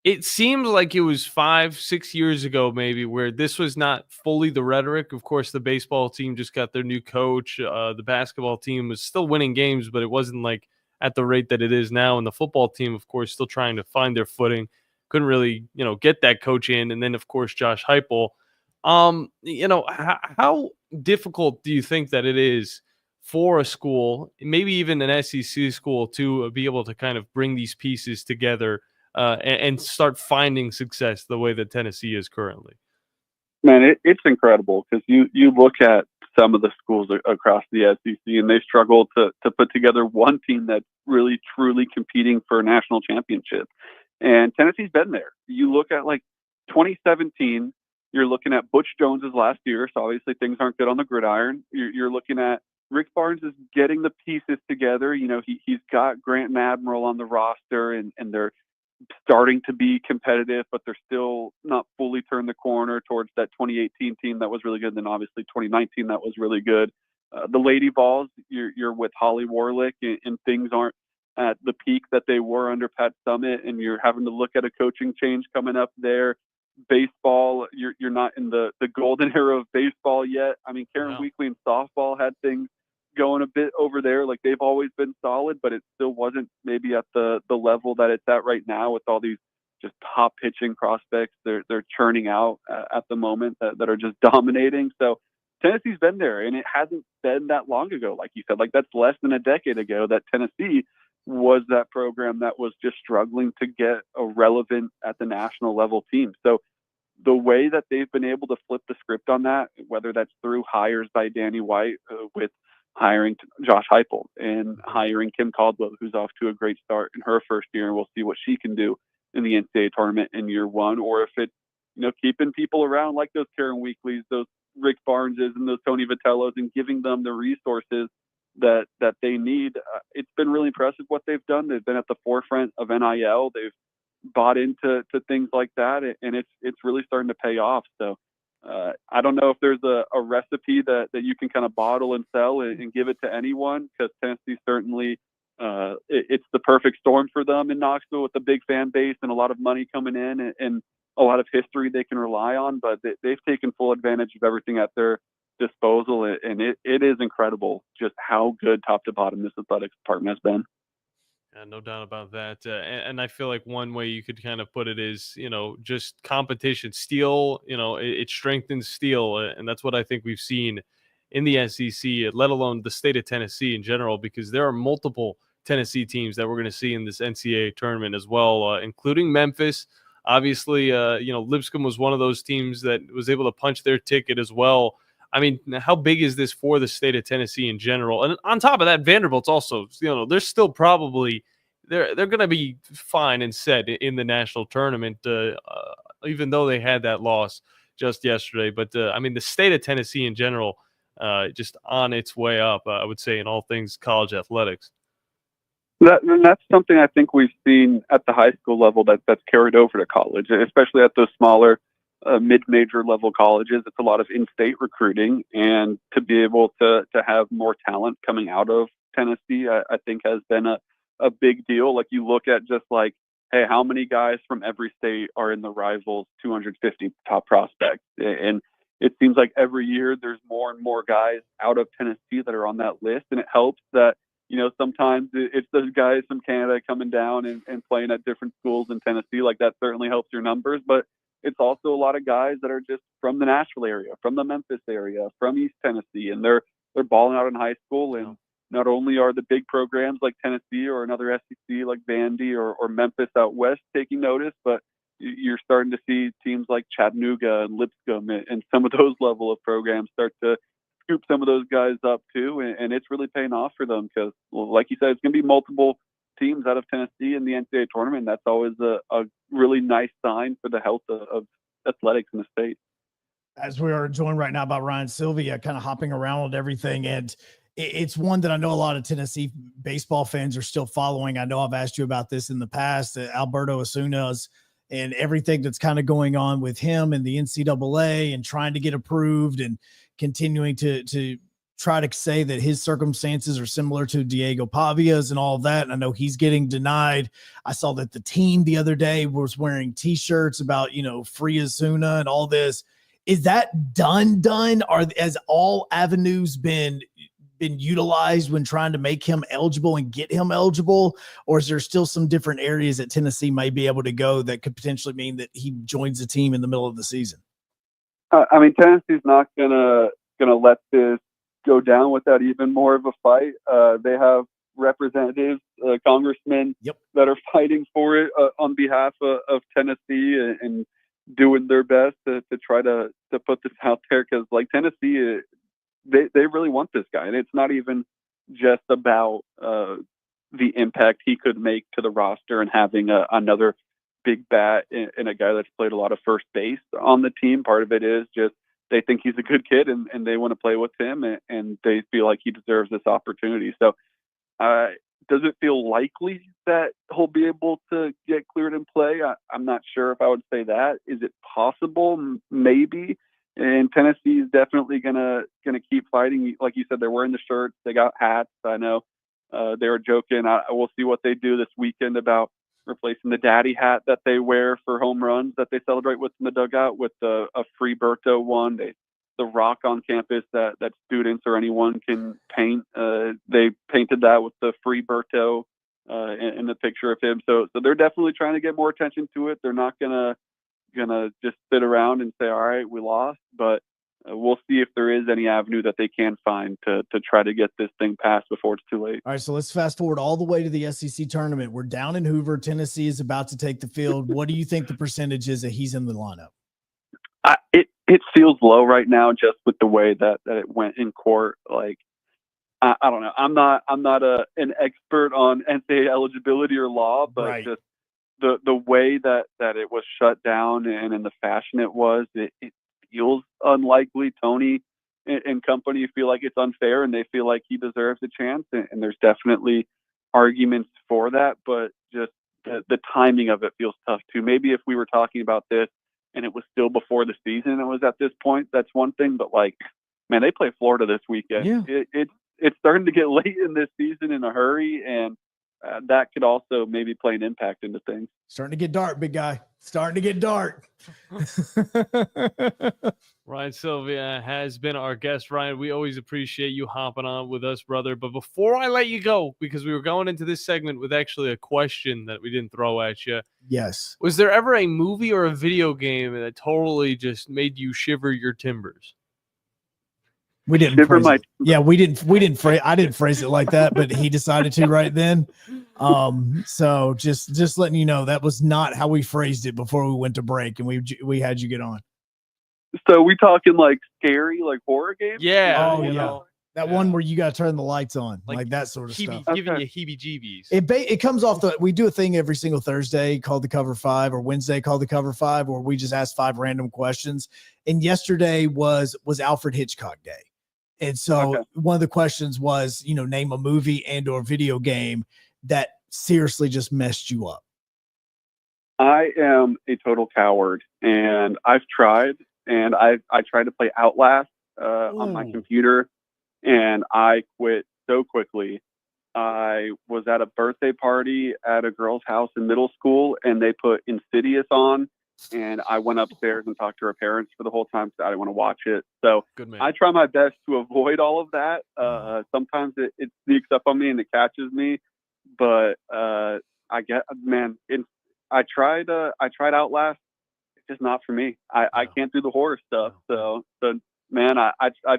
It seems like it was 5-6 years ago, maybe, where this was not fully the rhetoric. Of course, the baseball team just got their new coach. The basketball team was still winning games, but it wasn't like at the rate that it is now. And the football team, of course, still trying to find their footing. Couldn't really, get that coach in. And then, of course, Josh Heupel. How difficult do you think that it is for a school, maybe even an SEC school, to be able to kind of bring these pieces together and start finding success the way that Tennessee is currently? Man, it's incredible, because you look at some of the schools across the SEC, and they struggle to put together one team that's really, truly competing for a national championship. And Tennessee's been there. You look at like 2017, you're looking at Butch Jones's last year, so obviously things aren't good on the gridiron. You're looking at Rick Barnes is getting the pieces together. He's got Grant and Admiral on the roster, and they're starting to be competitive, but they're still not fully turned the corner towards that 2018 team that was really good. And then obviously 2019 that was really good. The Lady Vols, you're with Holly Warlick, and things aren't at the peak that they were under Pat Summitt, and you're having to look at a coaching change coming up there. Baseball, you're not in the golden era of baseball yet. I mean, Karen Weekly in softball had things going a bit over there. Like, they've always been solid, but it still wasn't maybe at the level that it's at right now with all these just top pitching prospects they're churning out at the moment that are just dominating. So Tennessee's been there, and it hasn't been that long ago. Like you said, like that's less than a decade ago that Tennessee was that program that was just struggling to get a relevant at the national level team. So the way that they've been able to flip the script on that, whether that's through hires by Danny White with hiring Josh Heupel and hiring Kim Caldwell, who's off to a great start in her first year, and we'll see what she can do in the NCAA tournament in year one, or if it's, keeping people around like those Karen Weekleys, those Rick Barneses, and those Tony Vitellos, and giving them the resources that they need. It's been really impressive what they've done. They've been at the forefront of NIL. They've bought into things like that, and it's really starting to pay off. So I don't know if there's a recipe that you can kind of bottle and sell and give it to anyone, because Tennessee certainly it's the perfect storm for them in Knoxville with a big fan base and a lot of money coming in and a lot of history they can rely on. But they've taken full advantage of everything at their disposal, and it is incredible just how good top to bottom this athletics department has been. Yeah, no doubt about that. And I feel like one way you could kind of put it is, just competition. Steel, it strengthens steel. And that's what I think we've seen in the SEC, let alone the state of Tennessee in general, because there are multiple Tennessee teams that we're going to see in this NCAA tournament as well, including Memphis. Obviously, Lipscomb was one of those teams that was able to punch their ticket as well. I mean, how big is this for the state of Tennessee in general? And on top of that, Vanderbilt's also, they're still probably they're going to be fine and set in the national tournament, even though they had that loss just yesterday. But I mean, the state of Tennessee in general, just on its way up, I would say, in all things college athletics. That's something I think we've seen at the high school level that's carried over to college, especially at those smaller mid-major level colleges. It's a lot of in-state recruiting, and to be able to have more talent coming out of Tennessee, I think has been a big deal. Like, you look at just like, hey, how many guys from every state are in the Rivals 250 top prospects? And it seems like every year there's more and more guys out of Tennessee that are on that list, and it helps that sometimes it's those guys from Canada coming down and playing at different schools in Tennessee. Like, that certainly helps your numbers, but it's also a lot of guys that are just from the Nashville area, from the Memphis area, from East Tennessee, and they're balling out in high school. And not only are the big programs like Tennessee or another SEC like Vandy or Memphis out west taking notice, but you're starting to see teams like Chattanooga and Lipscomb and some of those level of programs start to scoop some of those guys up too, and it's really paying off for them because, well, like you said, it's going to be multiple teams out of Tennessee in the NCAA tournament. That's always a really nice sign for the health of athletics in the state. As we are joined right now by Ryan Sylvia, kind of hopping around with everything, and it's one that I know a lot of Tennessee baseball fans are still following. I know I've asked you about this in the past, Alberto Asuna's and everything that's kind of going on with him and the NCAA and trying to get approved and continuing to try to say that his circumstances are similar to Diego Pavia's and all of that. And I know he's getting denied. I saw that the team the other day was wearing t-shirts about, free Asuna and all this. Is that done? Or has all avenues been utilized when trying to make him eligible and get him eligible? Or is there still some different areas that Tennessee may be able to go that could potentially mean that he joins the team in the middle of the season? I mean, Tennessee's not gonna let this go down without even more of a fight. They have representatives, congressmen that are fighting for it on behalf of Tennessee and doing their best to try to put this out there, because like Tennessee, they really want this guy, and it's not even just about the impact he could make to the roster and having another big bat and a guy that's played a lot of first base on the team. Part of it is just they think he's a good kid and they want to play with him, and they feel like he deserves this opportunity. So does it feel likely that he'll be able to get cleared and play? I'm not sure if I would say that. Is it possible? Maybe. And Tennessee is definitely gonna keep fighting. Like you said, they're wearing the shirts. They got hats. I know they were joking. We'll see what they do this weekend about replacing the daddy hat that they wear for home runs that they celebrate with in the dugout with a free Berto one. The rock on campus that students or anyone can paint. They painted that with the free Berto in the picture of him. So they're definitely trying to get more attention to it. They're not gonna just sit around and say, all right, we lost, but we'll see if there is any avenue that they can find to try to get this thing passed before it's too late. All right, so let's fast forward all the way to the SEC tournament. We're down in Hoover. Tennessee is about to take the field. What do you think the percentage is that he's in the lineup? It feels low right now, just with the way that it went in court. Like, I don't know. I'm not an expert on NCAA eligibility or law, but right. Just the way that it was shut down and in the fashion it was, it feels unlikely. Tony and company feel like it's unfair, and they feel like he deserves a chance. And there's definitely arguments for that, but just the timing of it feels tough too. Maybe if we were talking about this and it was still before the season and it was at this point, that's one thing. But like, man, they play Florida this weekend. Yeah. It's starting to get late in this season in a hurry, and that could also maybe play an impact into things. Starting to get dark, big guy. Starting to get dark. Ryan Sylvia has been our guest. Ryan, we always appreciate you hopping on with us, brother. But before I let you go, because we were going into this segment with actually a question that we didn't throw at you. Yes. Was there ever a movie or a video game that totally just made you shiver your timbers? We didn't phrase it. Yeah, we didn't phrase. I didn't phrase it like that, but he decided to right then. So just letting you know, that was not how we phrased it before we went to break, and we had you get on. So we talking like scary, like horror games? Yeah. Oh yeah. That one where you got to turn the lights on, like that sort of stuff. Giving you heebie-jeebies. It comes off we do a thing every single Thursday called the Cover 5, or Wednesday called the Cover 5, where we just ask 5 random questions. And yesterday was Alfred Hitchcock Day. And so one of the questions was, name a movie and or video game that seriously just messed you up. I am a total coward, and I've tried, and I tried to play Outlast on my computer, and I quit so quickly. I was at a birthday party at a girl's house in middle school, and they put Insidious on, and I went upstairs and talked to her parents for the whole time because I didn't want to watch it. So I try my best to avoid all of that. Sometimes it sneaks up on me and it catches me, but I tried Outlast. It's just not for me. I can't do the horror stuff. So man, I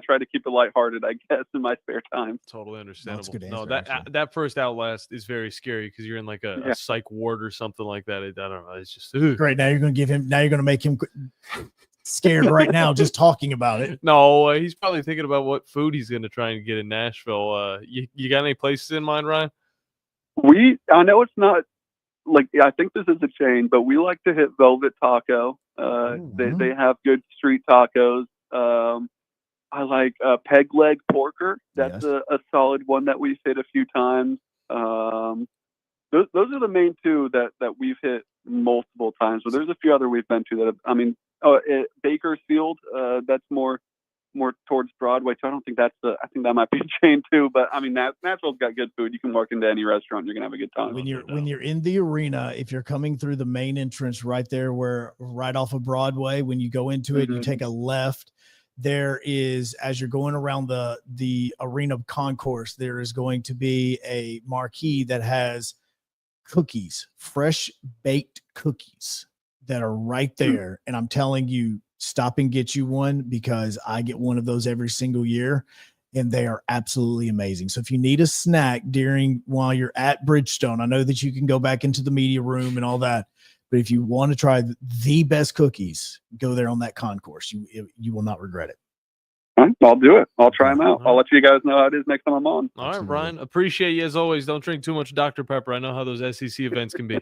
try to keep it lighthearted, I guess, in my spare time. Totally understandable. That's a good No, answer, that first Outlast is very scary because you're in like a psych ward or something like that. I don't know. It's just great. Now you're going to make him scared right now just talking about it. No, he's probably thinking about what food he's going to try and get in Nashville. You got any places in mind, Ryan? I know it's not like, I think this is a chain, but we like to hit Velvet Taco. They have good street tacos. I like Peg Leg Porker. That's a solid one that we've hit a few times. Those are the main two that we've hit multiple times. So there's a few other we've been to that Bakersfield. That's more towards Broadway. So I don't think I think that might be a chain too. But I mean, Nashville's got good food. You can walk into any restaurant, you're gonna have a good time. When you're in the arena, if you're coming through the main entrance right there, right off of Broadway, when you go into it, you take a left. There is, as you're going around the arena concourse, there is going to be a marquee that has cookies, fresh baked cookies that are right there. And I'm telling you, stop and get you one, because I get one of those every single year, and they are absolutely amazing. So if you need a snack while you're at Bridgestone, I know that you can go back into the media room and all that, but if you want to try the best cookies, go there on that concourse. You will not regret it. All right, I'll do it. I'll try them out. I'll let you guys know how it is next time I'm on. All right, Ryan. Appreciate you as always. Don't drink too much Dr. Pepper. I know how those SEC events can be.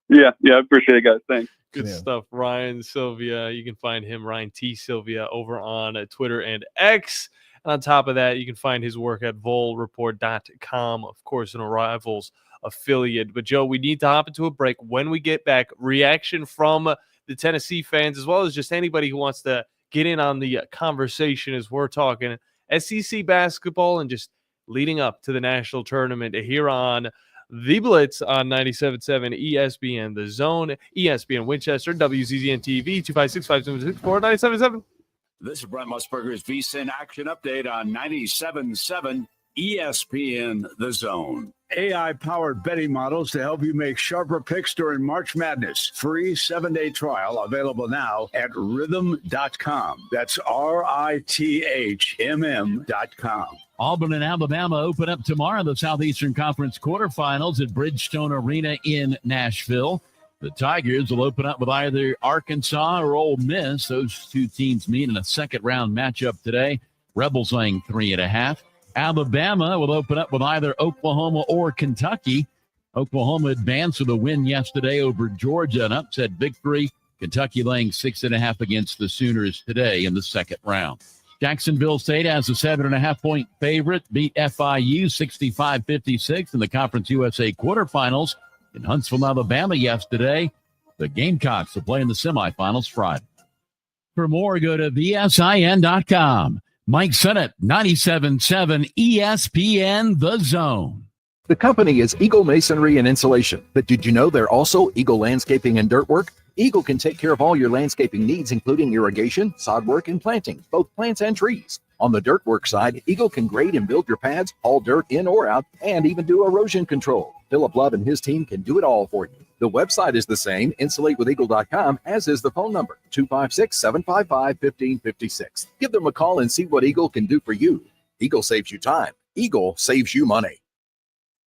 Yeah, I appreciate it, guys. Thanks. Good stuff. Ryan Sylvia. You can find him, Ryan T. Sylvia, over on Twitter and X. And on top of that, you can find his work at volreport.com, of course, an Rivals affiliate. But, Joe, we need to hop into a break. When we get back, reaction from the Tennessee fans, as well as just anybody who wants to get in on the conversation as we're talking SEC basketball and just leading up to the national tournament here on The Blitz on 97.7 ESPN, The Zone, ESPN Winchester, WZZN TV, 256-576-4977. This is Brent Musburger's VSiN Action Update on 97.7 ESPN The Zone. AI-powered betting models to help you make sharper picks during March Madness. Free 7-day trial available now at rhythm.com. That's RITHMM.com. Auburn and Alabama open up tomorrow in the Southeastern Conference quarterfinals at Bridgestone Arena in Nashville. The Tigers will open up with either Arkansas or Ole Miss. Those two teams meet in a second-round matchup today. Rebels laying 3.5. Alabama will open up with either Oklahoma or Kentucky. Oklahoma advanced with a win yesterday over Georgia, an upset victory. Kentucky laying 6.5 against the Sooners today in the second round. Jacksonville State as a 7.5-point favorite, beat FIU 65-56 in the Conference USA quarterfinals in Huntsville, Alabama yesterday. The Gamecocks will play in the semifinals Friday. For more, go to VSIN.com. Mike Sennett, 97.7 ESPN The Zone. The company is Eagle Masonry and Insulation, but did you know they're also Eagle Landscaping and Dirt Work? Eagle can take care of all your landscaping needs, including irrigation, sod work, and planting, both plants and trees. On the dirt work side, Eagle can grade and build your pads, haul dirt in or out, and even do erosion control. Philip Love and his team can do it all for you. The website is the same, insulatewitheagle.com, as is the phone number, 256-755-1556. Give them a call and see what Eagle can do for you. Eagle saves you time. Eagle saves you money.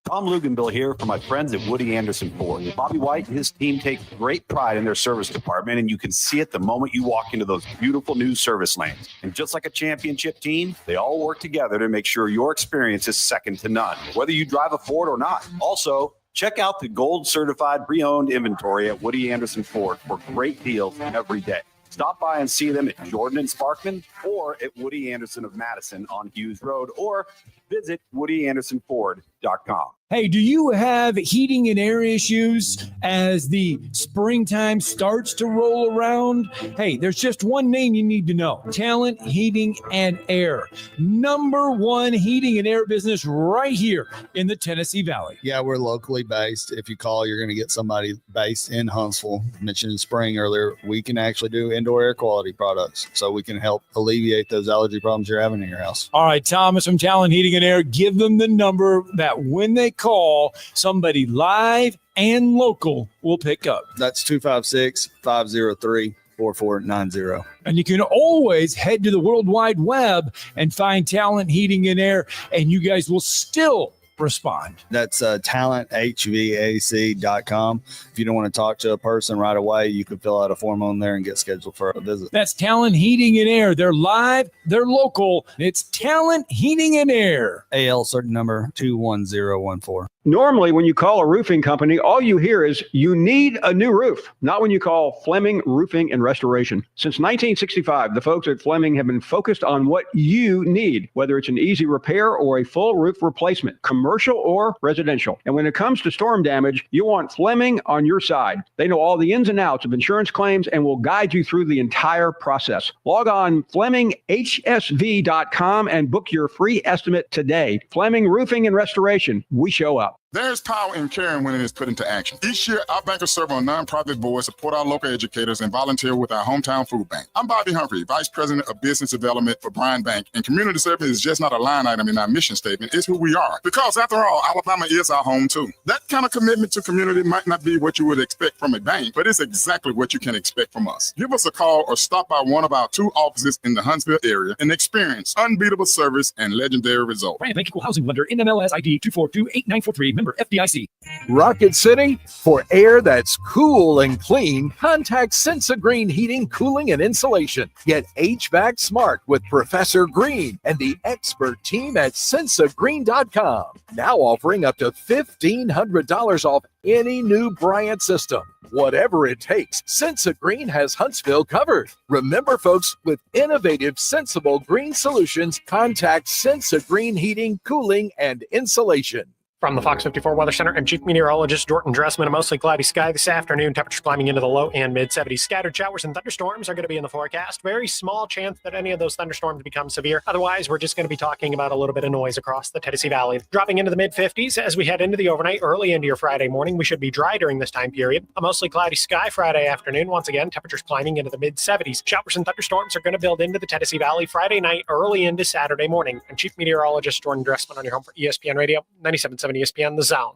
Tom Luganville here for my friends at Woody Anderson Ford. Bobby White and his team take great pride in their service department, and you can see it the moment you walk into those beautiful new service lanes. And just like a championship team, they all work together to make sure your experience is second to none, whether you drive a Ford or not. Also, check out the gold certified pre-owned inventory at Woody Anderson Ford for great deals every day. Stop by and see them at Jordan and Sparkman or at Woody Anderson of Madison on Hughes Road, or visit WoodyAndersonFord.com. Hey, do you have heating and air issues as the springtime starts to roll around? Hey, there's just one name you need to know. Talent Heating and Air. #1 heating and air business right here in the Tennessee Valley. Yeah, we're locally based. If you call, you're going to get somebody based in Huntsville. Mentioned in spring earlier, we can actually do indoor air quality products, so we can help alleviate those allergy problems you're having in your house. All right, Thomas from Talent Heating and Air, give them the number that when they call, somebody live and local will pick up. That's 256-503-4490. And you can always head to the World Wide Web and find Talent Heating and Air, and you guys will still respond. That's talenthvac.com. If you don't want to talk to a person right away, you can fill out a form on there and get scheduled for a visit. That's Talent Heating and Air. They're live, they're local. It's Talent Heating and Air. AL certain number 21014. Normally, when you call a roofing company, all you hear is you need a new roof. Not when you call Fleming Roofing and Restoration. Since 1965, the folks at Fleming have been focused on what you need, whether it's an easy repair or a full roof replacement, commercial or residential. And when it comes to storm damage, you want Fleming on your side. They know all the ins and outs of insurance claims and will guide you through the entire process. Log on FlemingHSV.com and book your free estimate today. Fleming Roofing and Restoration. We show up. There's power in caring when it is put into action. Each year, our bankers serve on nonprofit boards, support our local educators, and volunteer with our hometown food bank. I'm Bobby Humphrey, Vice President of Business Development for Bryan Bank, and community service is just not a line item in our mission statement. It's who we are. Because after all, Alabama is our home too. That kind of commitment to community might not be what you would expect from a bank, but it's exactly what you can expect from us. Give us a call or stop by one of our 2 offices in the Huntsville area and experience unbeatable service and legendary results. Bryan Bank Equal Housing Lender, NMLS ID 2428943. member FDIC. Rocket City, for air that's cool and clean, contact Sensa Green Heating, Cooling, and Insulation. Get HVAC smart with Professor Green and the expert team at sensagreen.com. Now offering up to $1,500 off any new Bryant system. Whatever it takes, Sensa Green has Huntsville covered. Remember, folks, with innovative, sensible green solutions, contact Sensa Green Heating, Cooling, and Insulation. From the Fox 54 Weather Center, I'm Chief Meteorologist Jordan Dressman. A mostly cloudy sky this afternoon. Temperatures climbing into the low and mid 70s. Scattered showers and thunderstorms are going to be in the forecast. Very small chance that any of those thunderstorms become severe. Otherwise, we're just going to be talking about a little bit of noise across the Tennessee Valley. Dropping into the mid 50s as we head into the overnight, early into your Friday morning. We should be dry during this time period. A mostly cloudy sky Friday afternoon. Once again, temperatures climbing into the mid 70s. Showers and thunderstorms are going to build into the Tennessee Valley Friday night, early into Saturday morning. I'm Chief Meteorologist Jordan Dressman on your home for ESPN Radio, 97.7 ESPN, The Zone.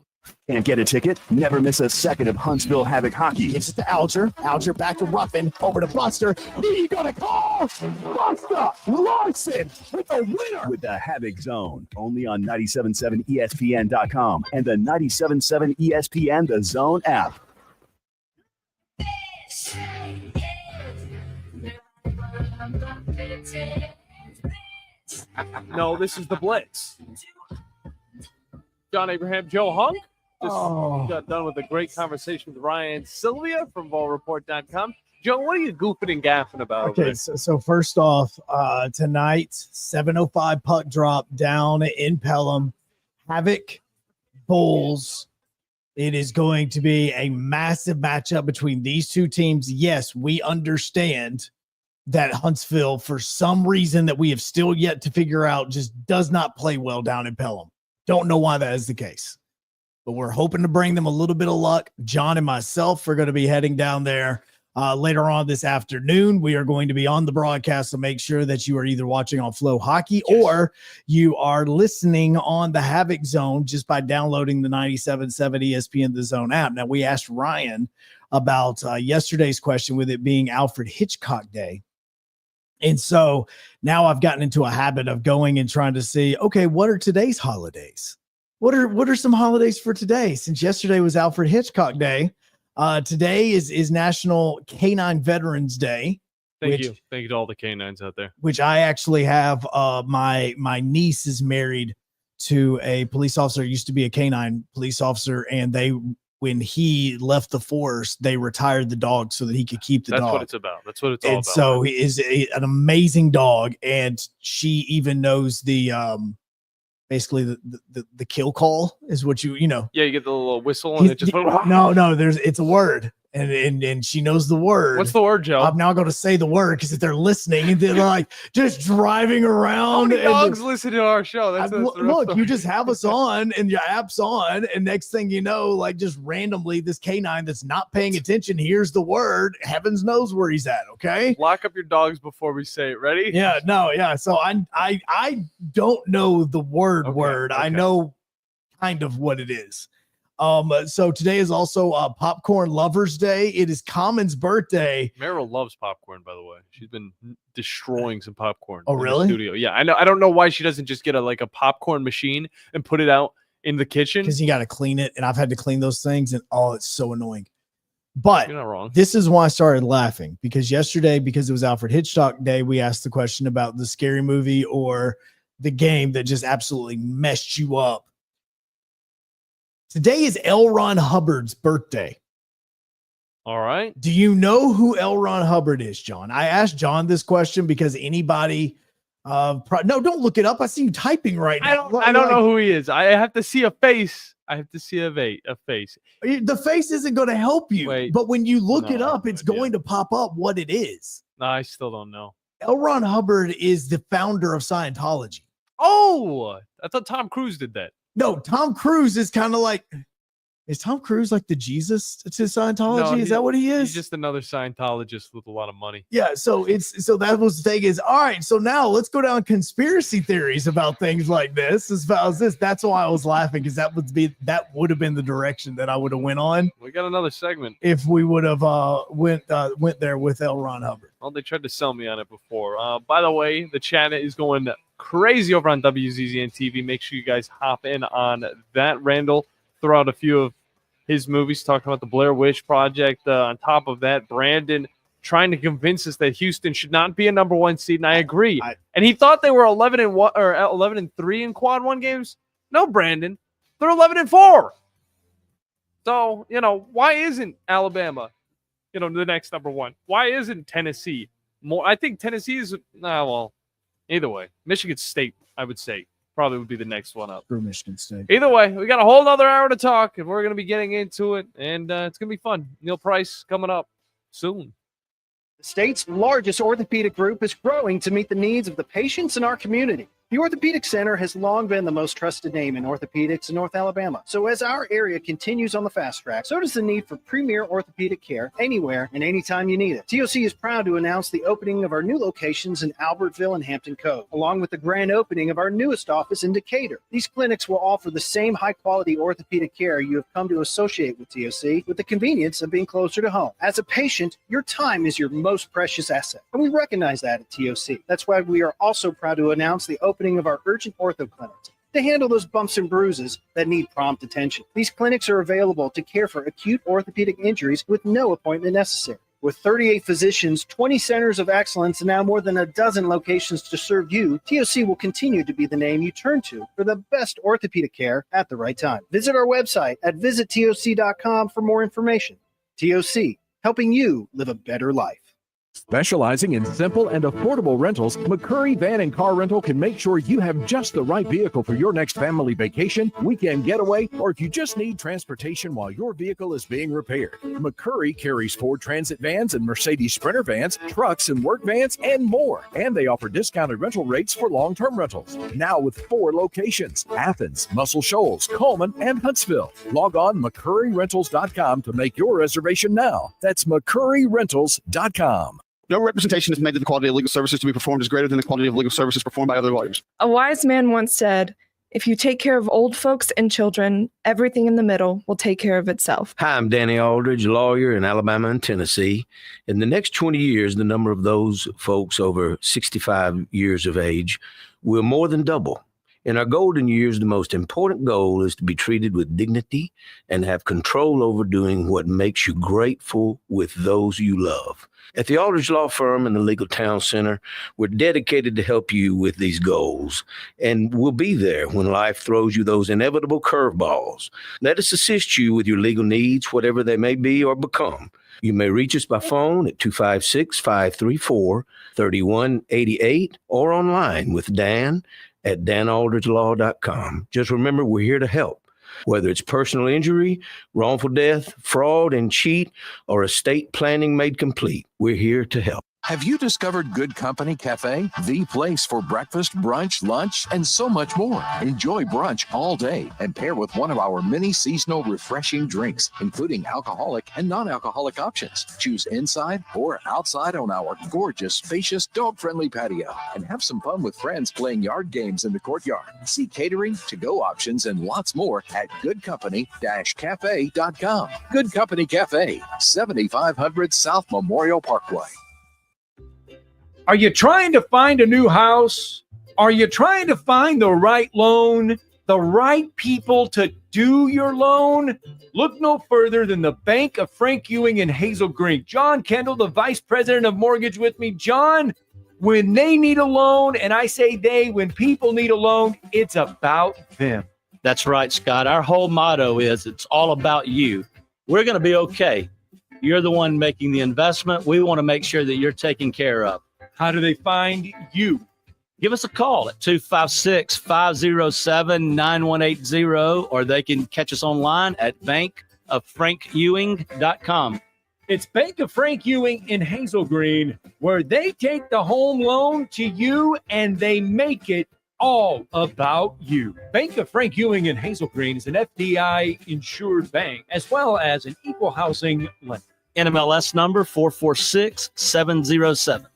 Can't get a ticket? Never miss a second of Huntsville Havoc hockey. Gives it to Alger. Alger back to Ruffin. Over to Buster. He gonna call Buster Larson with the winner. With the Havoc Zone. Only on 97.7 ESPN.com and the 97.7 ESPN The Zone app. No, this is the Blitz. John Abraham, Joe Hunk. Just got done with a great conversation with Ryan Sylvia from ballreport.com. Joe, what are you goofing and gaffing about? Okay, so first off, tonight, 7:05 puck drop down in Pelham. Havoc Bulls. It is going to be a massive matchup between these two teams. Yes, we understand that Huntsville, for some reason that we have still yet to figure out, just does not play well down in Pelham. Don't know why that is the case, but we're hoping to bring them a little bit of luck. John and myself are going to be heading down there later on this afternoon. We are going to be on the broadcast, so make sure that you are either watching on Flow Hockey or you are listening on the Havoc Zone just by downloading the 97.7 ESPN The Zone app. Now, we asked Ryan about yesterday's question with it being Alfred Hitchcock Day. And so now I've gotten into a habit of going and trying to see, okay, what are today's holidays? What are some holidays for today? Since yesterday was Alfred Hitchcock Day, today is National Canine Veterans Day. Thank you to all the canines out there. Which I actually have. My niece is married to a police officer. Used to be a canine police officer, and when he left the force, they retired the dog so that he could keep the dog. That's what it's about. That's what it's all about. So he is an amazing dog, and she even knows the basically the kill call is what you know. Yeah, you get the little whistle and it just no, it's a word. And she knows the word. What's the word, Joe? I'm now going to say the word because if they're listening and they're like just driving around. How many dogs listen to our show? Look, you just have us on and your app's on, and next thing you know, like just randomly, this canine that's not paying attention hears the word. Heavens knows where he's at. Okay, lock up your dogs before we say it. Ready? Yeah, no, yeah. So I don't know the word. Okay. I know kind of what it is. So today is also Popcorn Lovers Day. It is Common's birthday. Meryl loves popcorn, by the way. She's been destroying some popcorn. Oh, really? In the studio. Yeah, I know. I don't know why she doesn't just get a popcorn machine and put it out in the kitchen. Because you got to clean it, and I've had to clean those things, and it's so annoying. But you're not wrong. This is why I started laughing, because yesterday, because it was Alfred Hitchcock Day, we asked the question about the scary movie or the game that just absolutely messed you up. Today is L. Ron Hubbard's birthday. All right. Do you know who L. Ron Hubbard is, John? I asked John this question because anybody no, don't look it up. I see you typing right now. I don't know who he is. I have to see a face. I have to see a face. The face isn't going to help you. But when you look it up, it's going to pop up what it is. No, I still don't know. L. Ron Hubbard is the founder of Scientology. Oh, I thought Tom Cruise did that. No, Tom Cruise is kind of like, is Tom Cruise like the Jesus to Scientology? Is that what he is? He's just another Scientologist with a lot of money. Yeah. So that was the thing is, all right, so now let's go down conspiracy theories about things like this. As far as this, that's why I was laughing, because that would have been the direction that I would have went on. We got another segment. If we would have went there with L. Ron Hubbard. Well, they tried to sell me on it before. By the way, the chat is going crazy over on WZZN TV. Make sure you guys hop in on that. Randall, throw out a few of his movies, talking about the Blair Witch Project. On top of that, Brandon trying to convince us that Houston should not be a number 1 seed, and I agree. And he thought they were 11-1 or 11-3 in quad 1 games. No, Brandon, they're 11-4. So, why isn't Alabama, the next number 1? Why isn't Tennessee more? I think Tennessee is, either way. Michigan State, I would say, probably would be the next one up. Through Michigan State. Either way, we got a whole nother hour to talk, and we're going to be getting into it, and it's going to be fun. Neil Price coming up soon. The state's largest orthopedic group is growing to meet the needs of the patients in our community. The Orthopedic Center has long been the most trusted name in orthopedics in North Alabama. So as our area continues on the fast track, so does the need for premier orthopedic care anywhere and anytime you need it. TOC is proud to announce the opening of our new locations in Albertville and Hampton Cove, along with the grand opening of our newest office in Decatur. These clinics will offer the same high-quality orthopedic care you have come to associate with TOC, with the convenience of being closer to home. As a patient, your time is your most precious asset, and we recognize that at TOC. That's why we are also proud to announce the opening of our urgent ortho clinics to handle those bumps and bruises that need prompt attention. These clinics are available to care for acute orthopedic injuries with no appointment necessary. With 38 physicians, 20 centers of excellence, and now more than a dozen locations to serve you, TOC will continue to be the name you turn to for the best orthopedic care at the right time. Visit our website at visittoc.com for more information. TOC, helping you live a better life. Specializing in simple and affordable rentals, McCurry Van and Car Rental can make sure you have just the right vehicle for your next family vacation, weekend getaway, or if you just need transportation while your vehicle is being repaired. McCurry carries Ford Transit vans and Mercedes Sprinter vans, trucks and work vans, and more. And they offer discounted rental rates for long-term rentals. Now with 4 locations: Athens, Muscle Shoals, Coleman, and Huntsville. Log on McCurryRentals.com to make your reservation now. That's McCurryRentals.com. No representation is made that the quality of legal services to be performed is greater than the quality of legal services performed by other lawyers. A wise man once said, if you take care of old folks and children, everything in the middle will take care of itself. Hi, I'm Danny Aldridge, lawyer in Alabama and Tennessee. In the next 20 years, the number of those folks over 65 years of age will more than double. In our golden years, the most important goal is to be treated with dignity and have control over doing what makes you grateful with those you love. At the Aldridge Law Firm and the Legal Town Center, we're dedicated to help you with these goals, and we'll be there when life throws you those inevitable curveballs. Let us assist you with your legal needs, whatever they may be or become. You may reach us by phone at 256-534-3188 or online with Dan at danaldridgelaw.com. Just remember, we're here to help. Whether it's personal injury, wrongful death, fraud and cheat, or estate planning made complete, we're here to help. Have you discovered Good Company Cafe? The place for breakfast, brunch, lunch, and so much more. Enjoy brunch all day and pair with one of our many seasonal refreshing drinks, including alcoholic and non-alcoholic options. Choose inside or outside on our gorgeous, spacious, dog-friendly patio and have some fun with friends playing yard games in the courtyard. See catering, to-go options, and lots more at goodcompany-cafe.com. Good Company Cafe, 7500 South Memorial Parkway. Are you trying to find a new house? Are you trying to find the right loan, the right people to do your loan? Look no further than the Bank of Frank Ewing in Hazel Green. John Kendall, the Vice President of Mortgage with me. John, when they need a loan, and I say they, when people need a loan, it's about them. That's right, Scott. Our whole motto is it's all about you. We're going to be okay. You're the one making the investment. We want to make sure that you're taken care of. How do they find you? Give us a call at 256-507-9180, or they can catch us online at bankoffrankewing.com. It's Bank of Frank Ewing in Hazel Green, where they take the home loan to you and they make it all about you. Bank of Frank Ewing in Hazel Green is an FDI insured bank as well as an equal housing lender. NMLS number 446707.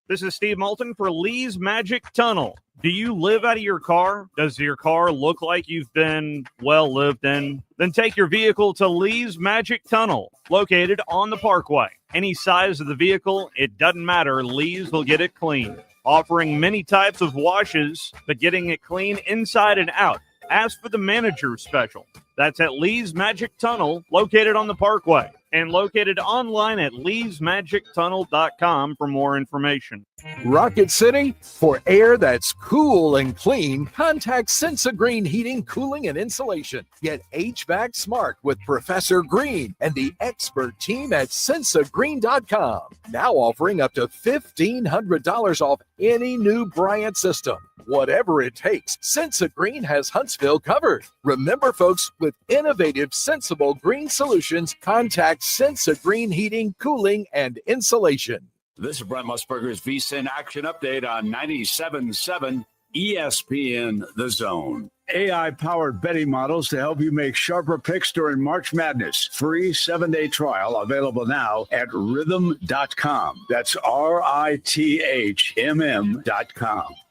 This is Steve Moulton for Lee's Magic Tunnel. Do you live out of your car? Does your car look like you've been well lived in? Then take your vehicle to Lee's Magic Tunnel, located on the Parkway. Any size of the vehicle, it doesn't matter. Lee's will get it clean. Offering many types of washes, but getting it clean inside and out. ask for the manager special. That's at Lee's Magic Tunnel, located on the Parkway, and located online at leesmagictunnel.com for more information. Rocket City, for air that's cool and clean, contact Sensa Green Heating, Cooling, and Insulation. Get HVAC smart with Professor Green and the expert team at sensagreen.com. Now offering up to $1,500 off any new Bryant system. Whatever it takes, Sensa Green has Huntsville covered. Remember, folks, with innovative, sensible green solutions, contact Sensa Green Heating, Cooling, and Insulation. This is Brent Musburger's VSIN Action Update on 97.7 ESPN The Zone. AI-powered betting models to help you make sharper picks during March Madness. Free 7-day trial available now at rhythm.com. That's RITHMM.com.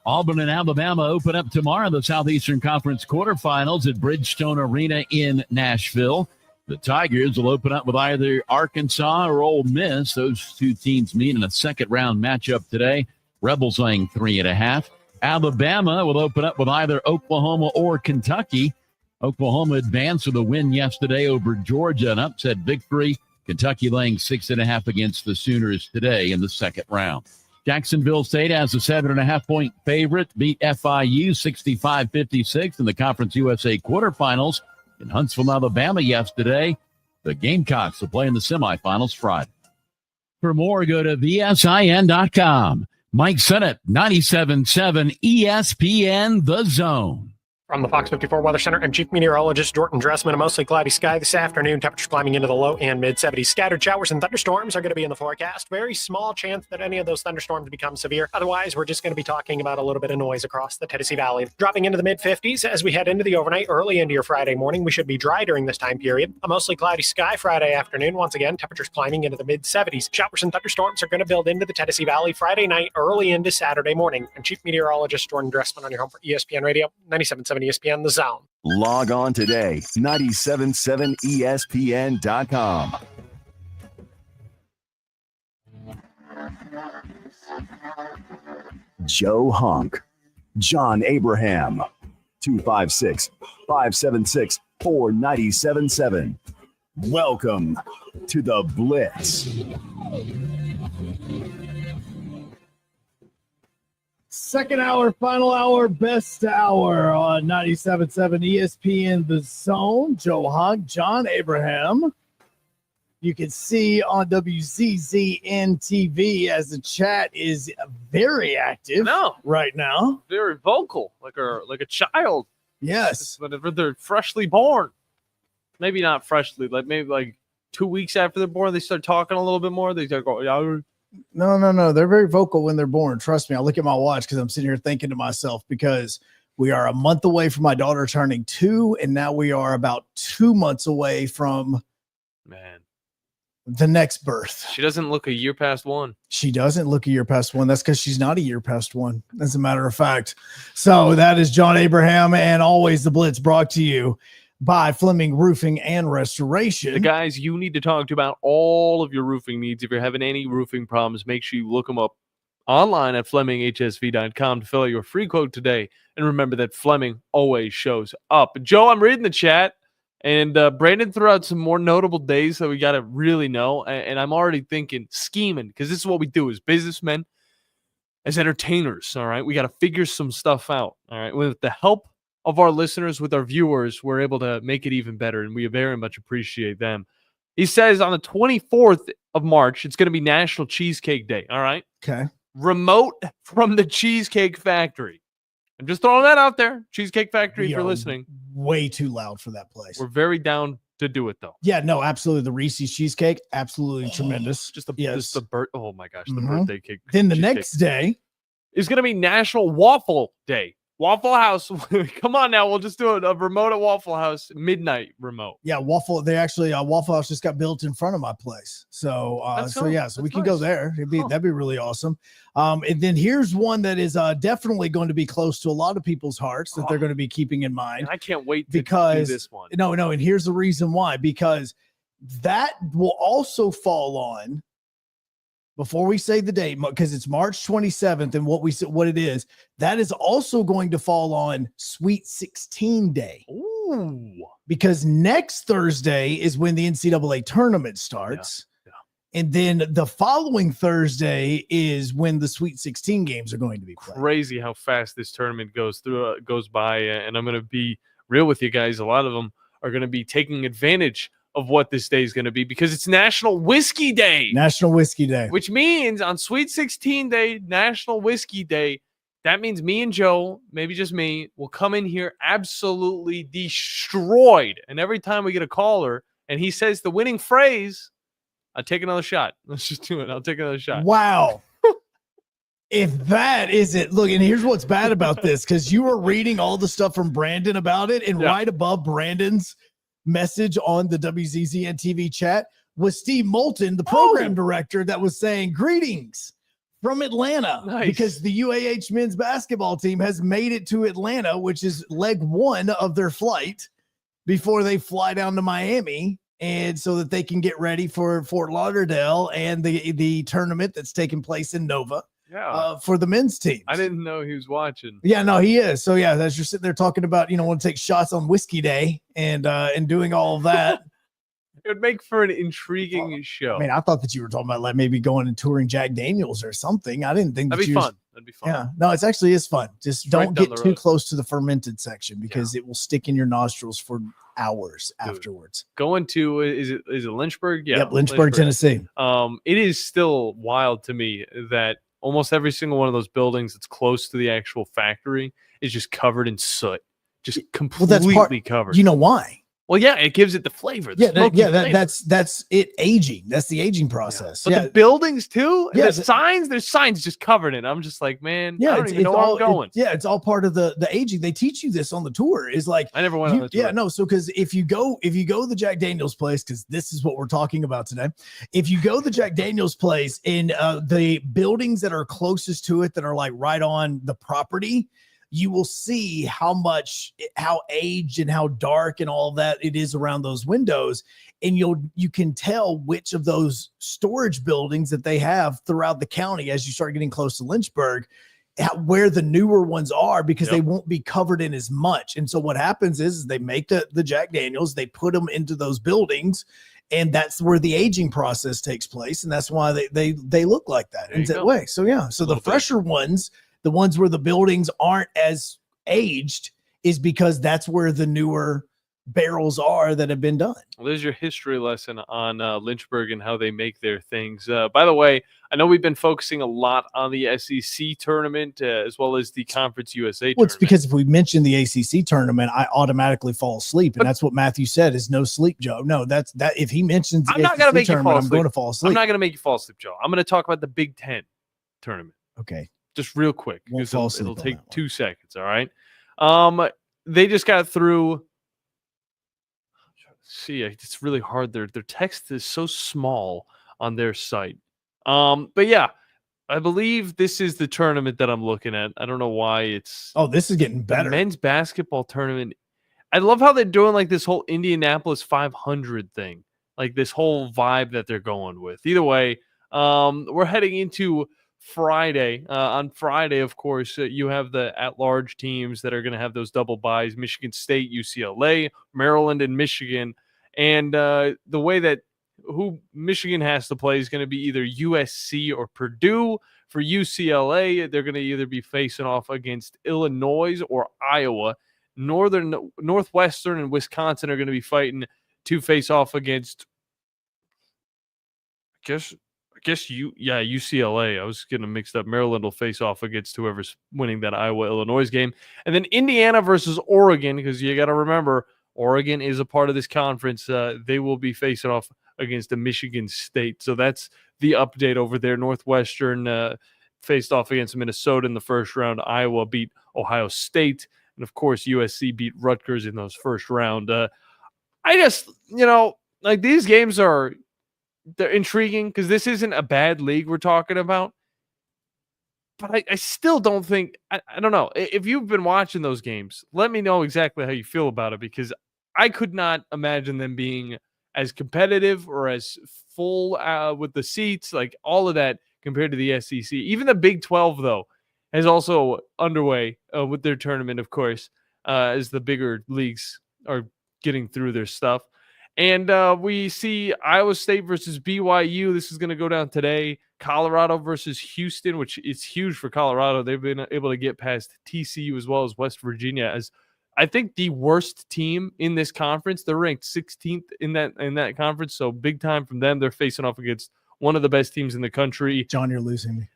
Auburn and Alabama open up tomorrow in the Southeastern Conference quarterfinals at Bridgestone Arena in Nashville. The Tigers will open up with either Arkansas or Ole Miss. Those two teams meet in a second-round matchup today. Rebels laying 3.5. Alabama will open up with either Oklahoma or Kentucky. Oklahoma advanced with a win yesterday over Georgia, an upset victory. Kentucky laying 6.5 against the Sooners today in the second round. Jacksonville State as a 7.5-point favorite, beat FIU 65-56 in the Conference USA quarterfinals in Huntsville, Alabama yesterday. The Gamecocks will play in the semifinals Friday. For more, go to VSIN.com. Mike Sennett, 97.7 ESPN The Zone. From the Fox 54 Weather Center, I'm Chief Meteorologist Jordan Dressman. A mostly cloudy sky this afternoon. Temperatures climbing into the low and mid-70s. Scattered showers and thunderstorms are going to be in the forecast. Very small chance that any of those thunderstorms become severe. Otherwise, we're just going to be talking about a little bit of noise across the Tennessee Valley. Dropping into the mid-50s as we head into the overnight, early into your Friday morning. We should be dry during this time period. A mostly cloudy sky Friday afternoon. Once again, temperatures climbing into the mid-70s. Showers and thunderstorms are going to build into the Tennessee Valley Friday night, early into Saturday morning. I'm Chief Meteorologist Jordan Dressman on your home for ESPN Radio, 97.7 ESPN The Zone. Log on today, 977ESPN.com. Joe Hunk, John Abraham, 256-576-4977. Welcome to the Blitz. Second hour, final hour, best hour on 97.7 ESPN The Zone. Joe Hunk, John Abraham. You can see on WZZN TV as the chat is very active right now. Very vocal, like a child. Yes. Whenever they're freshly born. Maybe not freshly, maybe like 2 weeks after they're born, they start talking a little bit more. They start going, No. They're very vocal when they're born. Trust me. I look at my watch because I'm sitting here thinking to myself because we are a month away from my daughter turning 2, and now we are about 2 months away from the next birth. She doesn't look a year past 1. She doesn't look a year past 1. That's because she's not a year past 1, as a matter of fact. So that is John Abraham, and always the Blitz brought to you by Fleming Roofing and Restoration. The guys you need to talk to about all of your roofing needs. If you're having any roofing problems, make sure you look them up online at FlemingHSV.com to fill out your free quote today. And remember that Fleming always shows up. Joe, I'm reading the chat, and Brandon threw out some more notable days that we got to really know. And I'm already thinking scheming, because this is what we do as businessmen, as entertainers, all right? We got to figure some stuff out, all right? With the help of our listeners, with our viewers, we're able to make it even better, and we very much appreciate them. He says on the 24th of March, it's going to be National Cheesecake Day, all right? Okay. Remote from the Cheesecake Factory. I'm just throwing that out there. Cheesecake Factory, if you're listening. Way too loud for that place. We're very down to do it, though. Yeah, no, absolutely. The Reese's Cheesecake, absolutely tremendous. Just the oh my gosh, the Mhm. birthday cake. Then the cheesecake. next day is going to be National Waffle Day. Waffle House. Come on now. We'll just do a remote at Waffle House, midnight remote. Yeah, Waffle. They actually Waffle House just got built in front of my place, so so we can go there. That'd be really awesome. And then here's one that is definitely going to be close to a lot of people's hearts that they're going to be keeping in mind. And I can't wait to because do this one. No, and here's the reason why, because that will also fall on before we say the date, because it's March 27th, and what it is, that is also going to fall on Sweet 16 Day. Ooh. Because next Thursday is when the NCAA tournament starts. And then the following Thursday is when the Sweet 16 games are going to be played. Crazy how fast this tournament goes by. And I'm going to be real with you guys. A lot of them are going to be taking advantage of what this day is going to be because it's National Whiskey Day. National Whiskey Day. Which means on Sweet 16 Day, National Whiskey Day, that means me and Joe, maybe just me, will come in here absolutely destroyed. And every time we get a caller and he says the winning phrase, I'll take another shot. Let's just do it. I'll take another shot. Wow. If that isn't, look, and here's what's bad about this, because you were reading all the stuff from Brandon about it, and right above Brandon's message on the WZZN TV chat was Steve Moulton, the program director, that was saying, greetings from Atlanta, because the UAH men's basketball team has made it to Atlanta, which is leg one of their flight before they fly down to Miami. And so that they can get ready for Fort Lauderdale and the tournament that's taking place in Nova for the men's team. I didn't know he was watching. Yeah, no, he is. So yeah, as you're sitting there talking about, want to take shots on Whiskey Day and doing all of that. It would make for an intriguing show. I mean, I thought that you were talking about like maybe going and touring Jack Daniels or something. I didn't think that'd be fun. That'd be fun. Yeah, no, it actually is fun. Just don't get too road. close to the fermented section because it will stick in your nostrils for hours afterwards. Going to is it Lynchburg? Yeah, Yep, Lynchburg, Tennessee. It is still wild to me that almost every single one of those buildings that's close to the actual factory is just covered in soot, just completely covered. You know why? Well, yeah, it gives it the flavor. That's it aging. That's the aging process. But the buildings too. Yeah, there's signs just covered in. I'm just like, man, I don't even know where I'm going. It's all part of the aging. They teach you this on the tour. Is like I never went on the tour. Yeah, no. So because if you go to the Jack Daniels place, because this is what we're talking about today. If you go to the Jack Daniels place in the buildings that are closest to it, that are like right on the property, you will see how aged and how dark and all that it is around those windows. And you can tell which of those storage buildings that they have throughout the county as you start getting close to Lynchburg, where the newer ones are, because they won't be covered in as much. And so what happens is they make the Jack Daniels, they put them into those buildings, and that's where the aging process takes place. And that's why they look like that in that way. So yeah, so the fresher ones, the ones where the buildings aren't as aged, is because that's where the newer barrels are that have been done. Well, there's your history lesson on Lynchburg and how they make their things. By the way, I know we've been focusing a lot on the SEC tournament as well as the Conference USA Well, tournament. it's because if we mention the ACC tournament, I automatically fall asleep, and that's what Matthew said is no sleep, Joe. No, that's that. If he mentions the I'm not going to make you fall asleep. I'm going to fall asleep. I'm not going to make you fall asleep, Joe. I'm going to talk about the Big Ten tournament. Okay. Just real quick, Won't because fall asleep it'll on take that 2 seconds. All right. They just got through. See, it's really hard. Their text is so small on their site. But yeah, I believe this is the tournament that I'm looking at. I don't know why it's. Oh, this is getting better. The men's basketball tournament. I love how they're doing like this whole Indianapolis 500 thing, like this whole vibe that they're going with. Either way, we're heading into Friday. On Friday, of course, you have the at-large teams that are going to have those double byes: Michigan State, UCLA, Maryland, and Michigan. And the way that who Michigan has to play is going to be either USC or Purdue. For UCLA, they're going to either be facing off against Illinois or Iowa. Northwestern and Wisconsin are going to be fighting to face off against, UCLA. I was getting mixed up. Maryland will face off against whoever's winning that Iowa-Illinois game. And then Indiana versus Oregon, because you got to remember, Oregon is a part of this conference. They will be facing off against the Michigan State. So that's the update over there. Northwestern faced off against Minnesota in the first round. Iowa beat Ohio State. And, of course, USC beat Rutgers in those first round. I just, like these games they're intriguing because this isn't a bad league we're talking about. But I still don't think, I don't know. If you've been watching those games, let me know exactly how you feel about it, because I could not imagine them being as competitive or as full with the seats. Like all of that compared to the SEC. Even the Big 12, though, is also underway with their tournament, of course, as the bigger leagues are getting through their stuff. And we see Iowa State versus BYU. This is going to go down today. Colorado versus Houston, which is huge for Colorado. They've been able to get past TCU as well as West Virginia as I think the worst team in this conference. They're ranked 16th in that conference, so big time from them. They're facing off against one of the best teams in the country. John, you're losing me.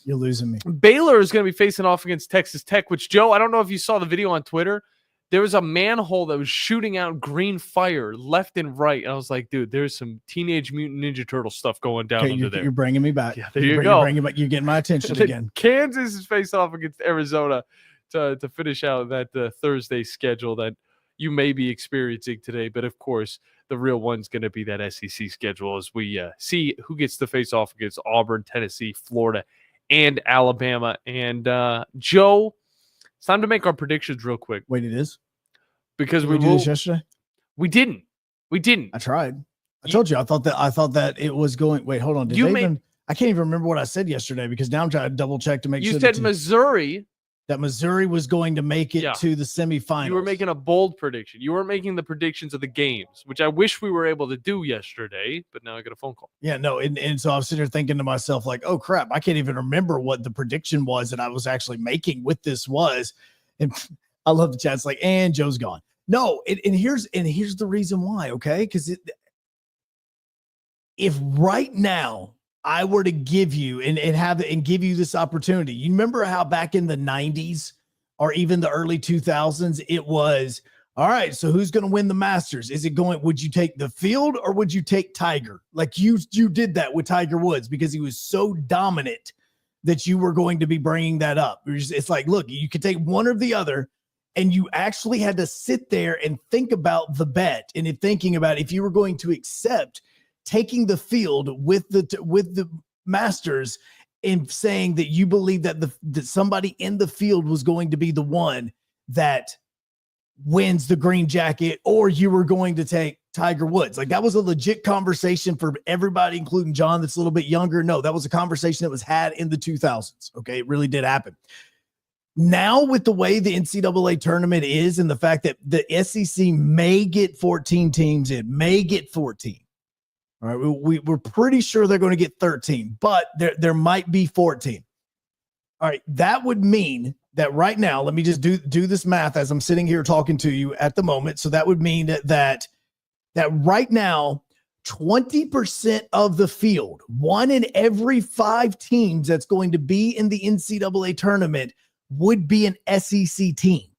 You're losing me. Baylor is going to be facing off against Texas Tech, which, Joe, I don't know if you saw the video on Twitter. There was a manhole that was shooting out green fire left and right. And I was like, dude, there's some Teenage Mutant Ninja Turtle stuff going down under there. You're bringing me back. Yeah, there you go. You're getting my attention again. Kansas is faced off against Arizona to finish out that Thursday schedule that you may be experiencing today. But, of course, the real one's going to be that SEC schedule as we see who gets to face off against Auburn, Tennessee, Florida, and Alabama. And, Joe, it's time to make our predictions real quick. Wait, it is? Because Did we do this yesterday? We didn't. I tried. I told you. I thought that it was going. Wait, hold on. I can't even remember what I said yesterday because now I'm trying to double check to make sure. You said Missouri. That Missouri was going to make it to the semifinals. You were making a bold prediction. You weren't making the predictions of the games, which I wish we were able to do yesterday, but now I got a phone call. Yeah, no, and so I was sitting here thinking to myself, like, oh crap, I can't even remember what the prediction was that I was actually making with this was. And I love the chat. It's like, and Joe's gone. No, and here's the reason why, okay? Because if right now I were to give you and give you this opportunity, you remember how back in the 90s or even the early 2000s, it was, all right, so who's going to win the Masters? Would you take the field or would you take Tiger? Like you did that with Tiger Woods because he was so dominant that you were going to be bringing that up. It's like, look, you could take one or the other, and you actually had to sit there and think about the bet. And thinking about if you were going to accept taking the field with the Masters and saying that you believe that that somebody in the field was going to be the one that wins the green jacket, or you were going to take Tiger Woods. Like that was a legit conversation for everybody, including John that's a little bit younger. No, that was a conversation that was had in the 2000s. Okay. It really did happen. Now with the way the NCAA tournament is and the fact that the SEC may get 14 teams, it may get 14. All right, we're pretty sure they're going to get 13, but there might be 14. All right, that would mean that right now, let me just do this math as I'm sitting here talking to you at the moment. So that would mean that right now, 20% of the field, 1 in every 5 teams that's going to be in the NCAA tournament would be an SEC team.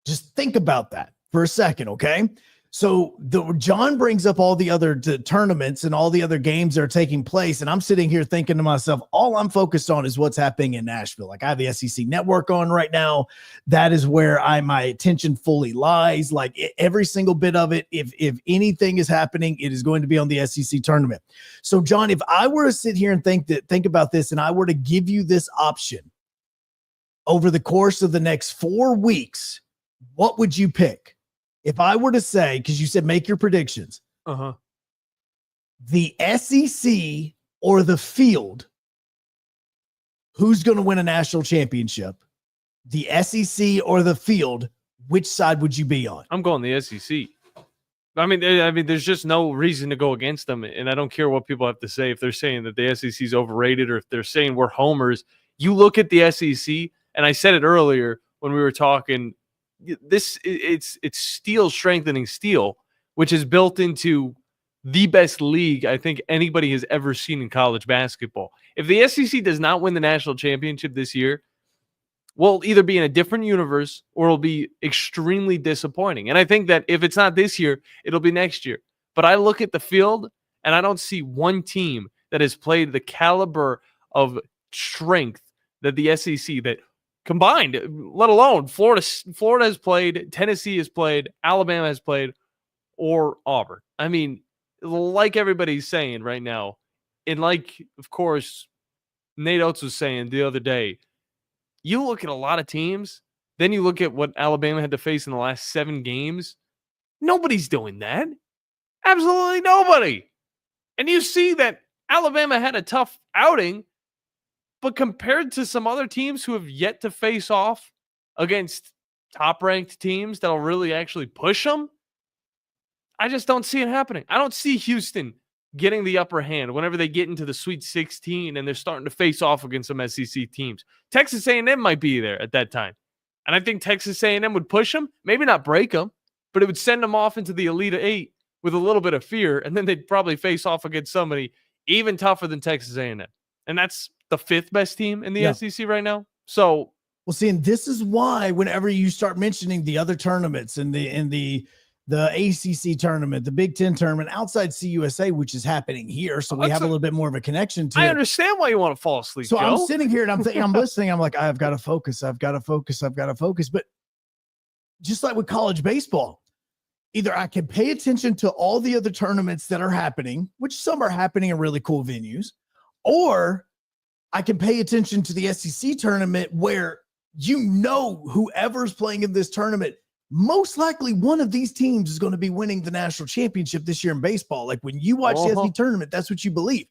Just think about that for a second, okay? So John brings up all the other tournaments and all the other games that are taking place, and I'm sitting here thinking to myself, all I'm focused on is what's happening in Nashville. Like I have the SEC network on right now. That is where my attention fully lies. Like every single bit of it, if anything is happening, it is going to be on the SEC tournament. So John, if I were to sit here and think about this, and I were to give you this option over the course of the next 4 weeks, what would you pick? If I were to say, because you said make your predictions, the SEC or the field, who's going to win a national championship? The SEC or the field, which side would you be on? I'm going the SEC. I mean, there's just no reason to go against them, and I don't care what people have to say. If they're saying that the SEC is overrated or if they're saying we're homers, you look at the SEC, and I said it earlier when we were talking. It's steel strengthening steel, which is built into the best league I think anybody has ever seen in college basketball. If the SEC does not win the national championship this year, we'll either be in a different universe or it'll be extremely disappointing. And I think that if it's not this year, it'll be next year. But I look at the field and I don't see one team that has played the caliber of strength that the SEC that combined, let alone Florida has played, Tennessee has played, Alabama has played, or Auburn. I mean, like everybody's saying right now, and like, of course, Nate Oates was saying the other day, you look at a lot of teams, then you look at what Alabama had to face in the last 7 games. Nobody's doing that. Absolutely nobody. And you see that Alabama had a tough outing, but compared to some other teams who have yet to face off against top-ranked teams that'll really actually push them, I just don't see it happening. I don't see Houston getting the upper hand whenever they get into the Sweet 16 and they're starting to face off against some SEC teams. Texas A&M might be there at that time. And I think Texas A&M would push them, maybe not break them, but it would send them off into the Elite Eight with a little bit of fear, and then they'd probably face off against somebody even tougher than Texas A&M. And that's the 5th best team in the SEC right now. So, well, see, and this is why whenever you start mentioning the other tournaments and the ACC tournament, the Big Ten tournament outside CUSA, which is happening here, so we have a little bit more of a connection to I it. understand why you want to fall asleep, So Joe. I'm sitting here and I'm thinking, I'm listening. I'm like, I've got to focus. I've got to focus. I've got to focus. But just like with college baseball, either I can pay attention to all the other tournaments that are happening, which some are happening in really cool venues, or I can pay attention to the SEC tournament where whoever's playing in this tournament, most likely one of these teams is going to be winning the national championship this year in baseball. Like when you watch the SEC tournament, that's what you believe.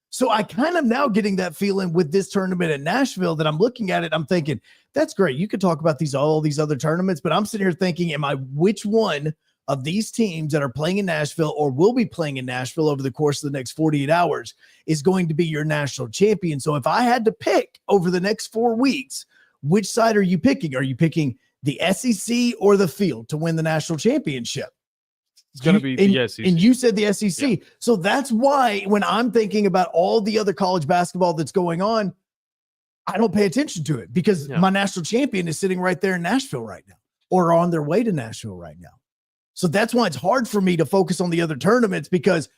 So I kind of now getting that feeling with this tournament in Nashville that I'm looking at it. I'm thinking, that's great. You could talk about all these other tournaments, but I'm sitting here thinking, which one of these teams that are playing in Nashville or will be playing in Nashville over the course of the next 48 hours is going to be your national champion? So if I had to pick over the next 4 weeks, which side are you picking? Are you picking the SEC or the field to win the national championship? It's going to be the SEC. And you said the SEC. Yeah. So that's why when I'm thinking about all the other college basketball that's going on, I don't pay attention to it because my national champion is sitting right there in Nashville right now or on their way to Nashville right now. So that's why it's hard for me to focus on the other tournaments because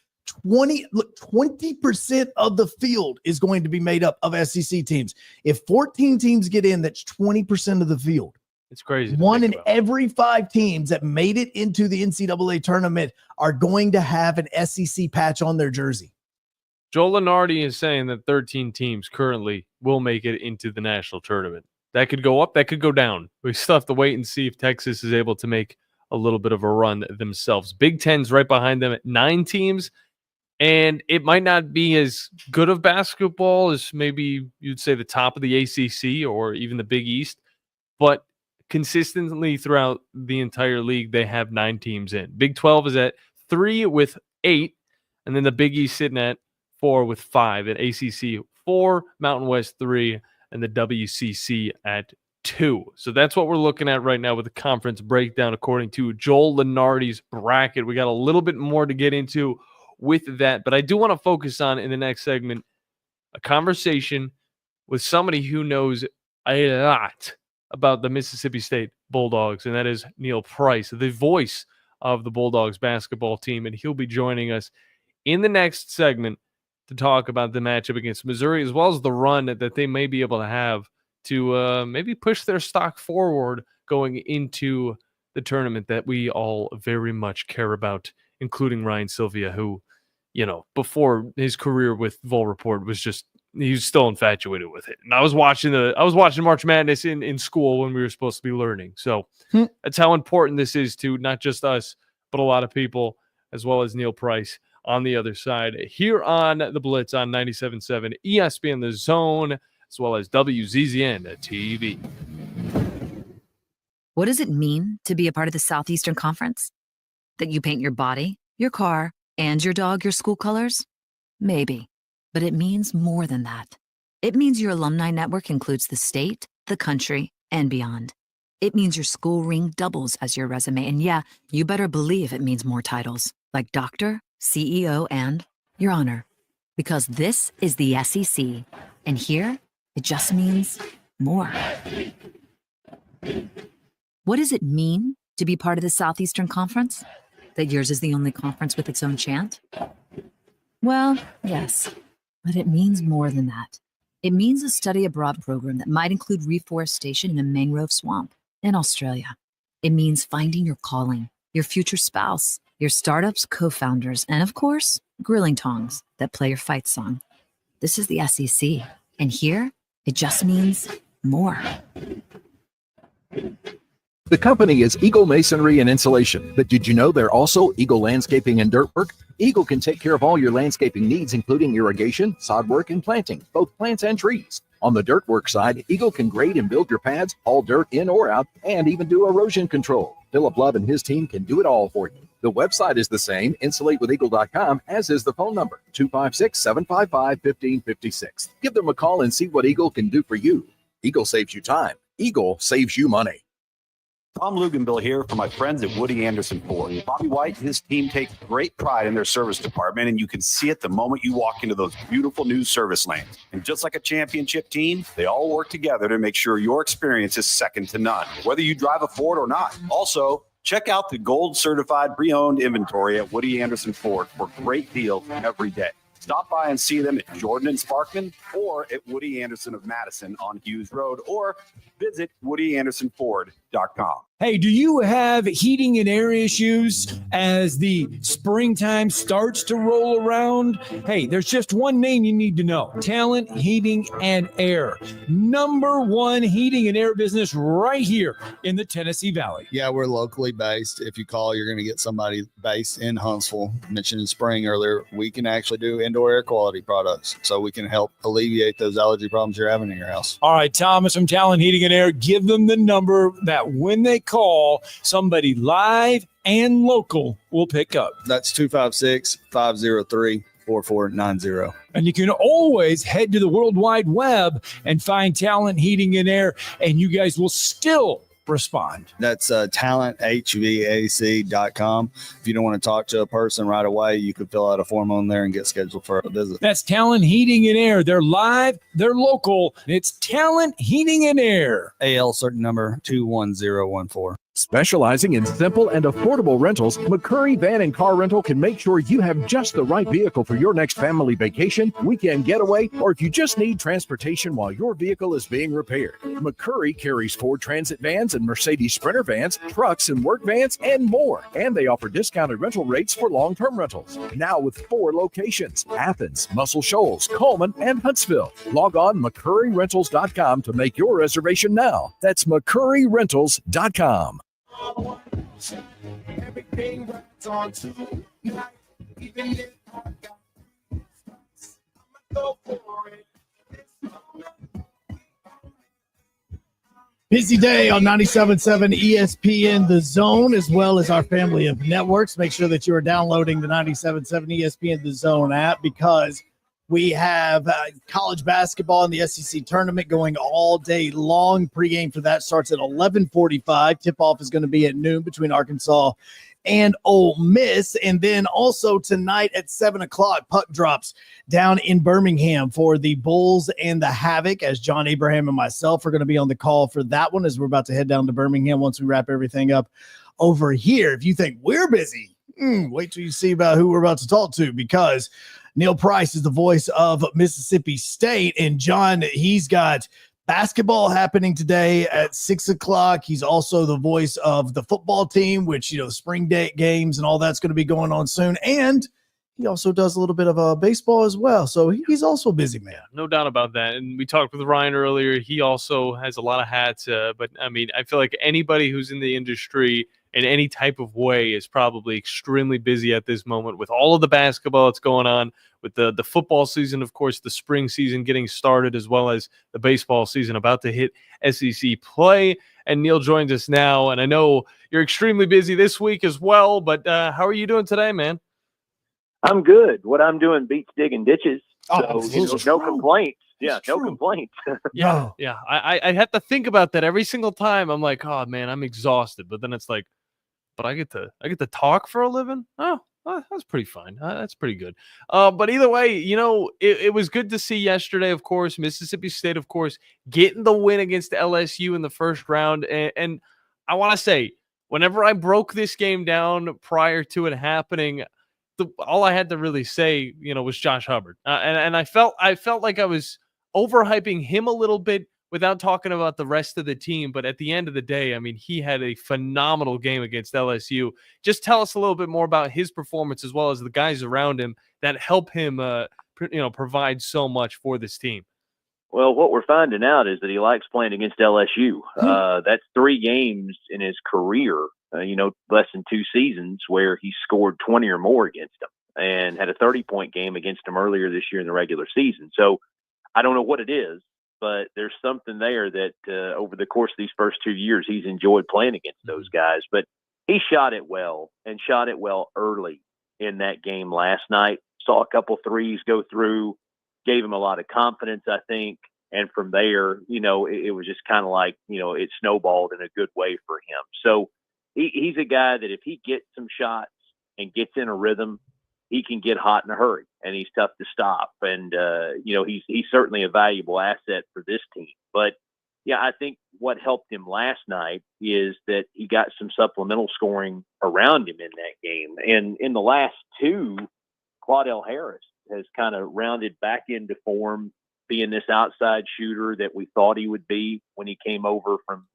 20% of the field is going to be made up of SEC teams. If 14 teams get in, that's 20% of the field. It's crazy. One in every 5 teams that made it into the NCAA tournament are going to have an SEC patch on their jersey. Joe Lunardi is saying that 13 teams currently will make it into the national tournament. That could go up, that could go down. We still have to wait and see if Texas is able to make a little bit of a run themselves. Big Ten's right behind them at 9 teams, and it might not be as good of basketball as maybe you'd say the top of the ACC or even the Big East, but consistently throughout the entire league, they have 9 teams in. Big 12 is at 3 with 8, and then the Big East sitting at 4 with 5. At ACC 4, Mountain West 3, and the WCC at 2. So that's what we're looking at right now with the conference breakdown according to Joel Lunardi's bracket. We got a little bit more to get into with that, but I do want to focus on in the next segment a conversation with somebody who knows a lot about the Mississippi State Bulldogs, and that is Neil Price, the voice of the Bulldogs basketball team, and he'll be joining us in the next segment to talk about the matchup against Missouri as well as the run that they may be able to have to maybe push their stock forward going into the tournament that we all very much care about, including Ryan Sylvia, who, before his career with Vol Report was just, he was still infatuated with it. And I was watching March Madness in school when we were supposed to be learning. So that's how important this is to not just us, but a lot of people, as well as Neil Price on the other side here on the Blitz on 97.7 ESPN The Zone, as well as WZZN TV. What does it mean to be a part of the Southeastern Conference? That you paint your body, your car, and your dog your school colors? Maybe. But it means more than that. It means your alumni network includes the state, the country, and beyond. It means your school ring doubles as your resume. And yeah, you better believe it means more titles, like doctor, CEO, and your honor. Because this is the SEC. And here, it just means more. What does it mean to be part of the Southeastern Conference? That yours is the only conference with its own chant? Well, yes, but it means more than that. It means a study abroad program that might include reforestation in a mangrove swamp in Australia. It means finding your calling, your future spouse, your startup's co-founders, and of course, grilling tongs that play your fight song. This is the SEC, and here, it just means more. The company is Eagle Masonry and Insulation, but did you know they're also Eagle Landscaping and Dirt Work? Eagle can take care of all your landscaping needs, including irrigation, sod work, and planting, both plants and trees. On the dirt work side, Eagle can grade and build your pads, haul dirt in or out, and even do erosion control. Philip Love and his team can do it all for you. The website is the same, insulatewitheagle.com, as is the phone number, 256-755-1556. Give them a call and see what Eagle can do for you. Eagle saves you time. Eagle saves you money. Tom Luganville here for my friends at Woody Anderson Ford. Bobby White and his team take great pride in their service department, and you can see it the moment you walk into those beautiful new service lanes. And just like a championship team, they all work together to make sure your experience is second to none, whether you drive a Ford or not. Also, check out the gold certified pre-owned inventory at Woody Anderson Ford for great deals every day. Stop by and see them at Jordan and Sparkman or at Woody Anderson of Madison on Hughes Road, or visit WoodyAndersonFord.com. Hey, do you have heating and air issues as the springtime starts to roll around? Hey, there's just one name you need to know: Talent Heating and Air. Number one heating and air business right here in the Tennessee Valley. Yeah, we're locally based. If you call, you're going to get somebody based in Huntsville. Mentioned in spring earlier, we can actually do indoor air quality products, so we can help alleviate those allergy problems you're having in your house. All right, Thomas from Talent Heating and Air, give them the number that when they call, somebody live and local will pick up. That's 256-503-4490. And you can always head to the World Wide Web and find Talent Heating and Air, and you guys will still respond. That's talenthvac.com. If you don't want to talk to a person right away, you can fill out a form on there and get scheduled for a visit. That's Talent Heating and Air. They're live, they're local. It's Talent Heating and Air. AL certain number 21014. Specializing in simple and affordable rentals, McCurry Van and Car Rental can make sure you have just the right vehicle for your next family vacation, weekend getaway, or if you just need transportation while your vehicle is being repaired. McCurry carries Ford Transit vans and Mercedes Sprinter vans, trucks and work vans, and more. And they offer discounted rental rates for long-term rentals. Now with 4 locations: Athens, Muscle Shoals, Coleman, and Huntsville. Log on McCurryRentals.com to make your reservation now. That's McCurryRentals.com. Everything rides on tonight, even if I got I'ma go for it. Busy day on 97.7 ESPN The Zone, as well as our family of networks. Make sure that you are downloading the 97.7 ESPN The Zone app, because we have college basketball in the SEC tournament going all day long. Pregame for that starts at 11:45. Tip-off is going to be at noon between Arkansas and Ole Miss. And then also tonight at 7 o'clock, puck drops down in Birmingham for the Bulls and the Havoc, as John Abraham and myself are going to be on the call for that one, as we're about to head down to Birmingham once we wrap everything up over here. If you think we're busy, wait till you see about who we're about to talk to, because Neil Price is the voice of Mississippi State. And John, he's got basketball happening today at 6 o'clock. He's also the voice of the football team, which, spring day games and all that's going to be going on soon. And he also does a little bit of baseball as well. So he's also a busy man. No doubt about that. And we talked with Ryan earlier. He also has a lot of hats. But I mean, I feel like anybody who's in the industry in any type of way is probably extremely busy at this moment with all of the basketball that's going on, with the football season, of course, the spring season getting started, as well as the baseball season about to hit SEC play. And Neil joins us now. And I know you're extremely busy this week as well, but how are you doing today, man? I'm good. What I'm doing beats digging ditches. Oh, So, no complaints. Yeah, no complaints. Yeah. I have to think about that every single time. I'm like, oh man, I'm exhausted. But then it's like, but I get to talk for a living. Oh, that's pretty fine. That's pretty good. But either way, it was good to see yesterday, of course, Mississippi State, of course, getting the win against LSU in the first round. And I want to say, whenever I broke this game down prior to it happening, all I had to really say, was Josh Hubbard. And I felt like I was overhyping him a little bit without talking about the rest of the team. But at the end of the day, I mean, he had a phenomenal game against LSU. Just tell us a little bit more about his performance, as well as the guys around him that help him, provide so much for this team. Well, what we're finding out is that he likes playing against LSU. That's 3 games in his career, less than 2 seasons where he scored 20 or more against them and had a 30-point game against them earlier this year in the regular season. So I don't know what it is, but there's something there that over the course of these first 2 years, he's enjoyed playing against those guys. But he shot it well and shot it well early in that game last night. Saw a couple threes go through, gave him a lot of confidence, I think. And from there, it was just kind of like, it snowballed in a good way for him. So he's a guy that if he gets some shots and gets in a rhythm, he can get hot in a hurry, and he's tough to stop. And, he's certainly a valuable asset for this team. But, yeah, I think what helped him last night is that he got some supplemental scoring around him in that game. And in the last 2, Claudell Harris has kind of rounded back into form, being this outside shooter that we thought he would be when he came over from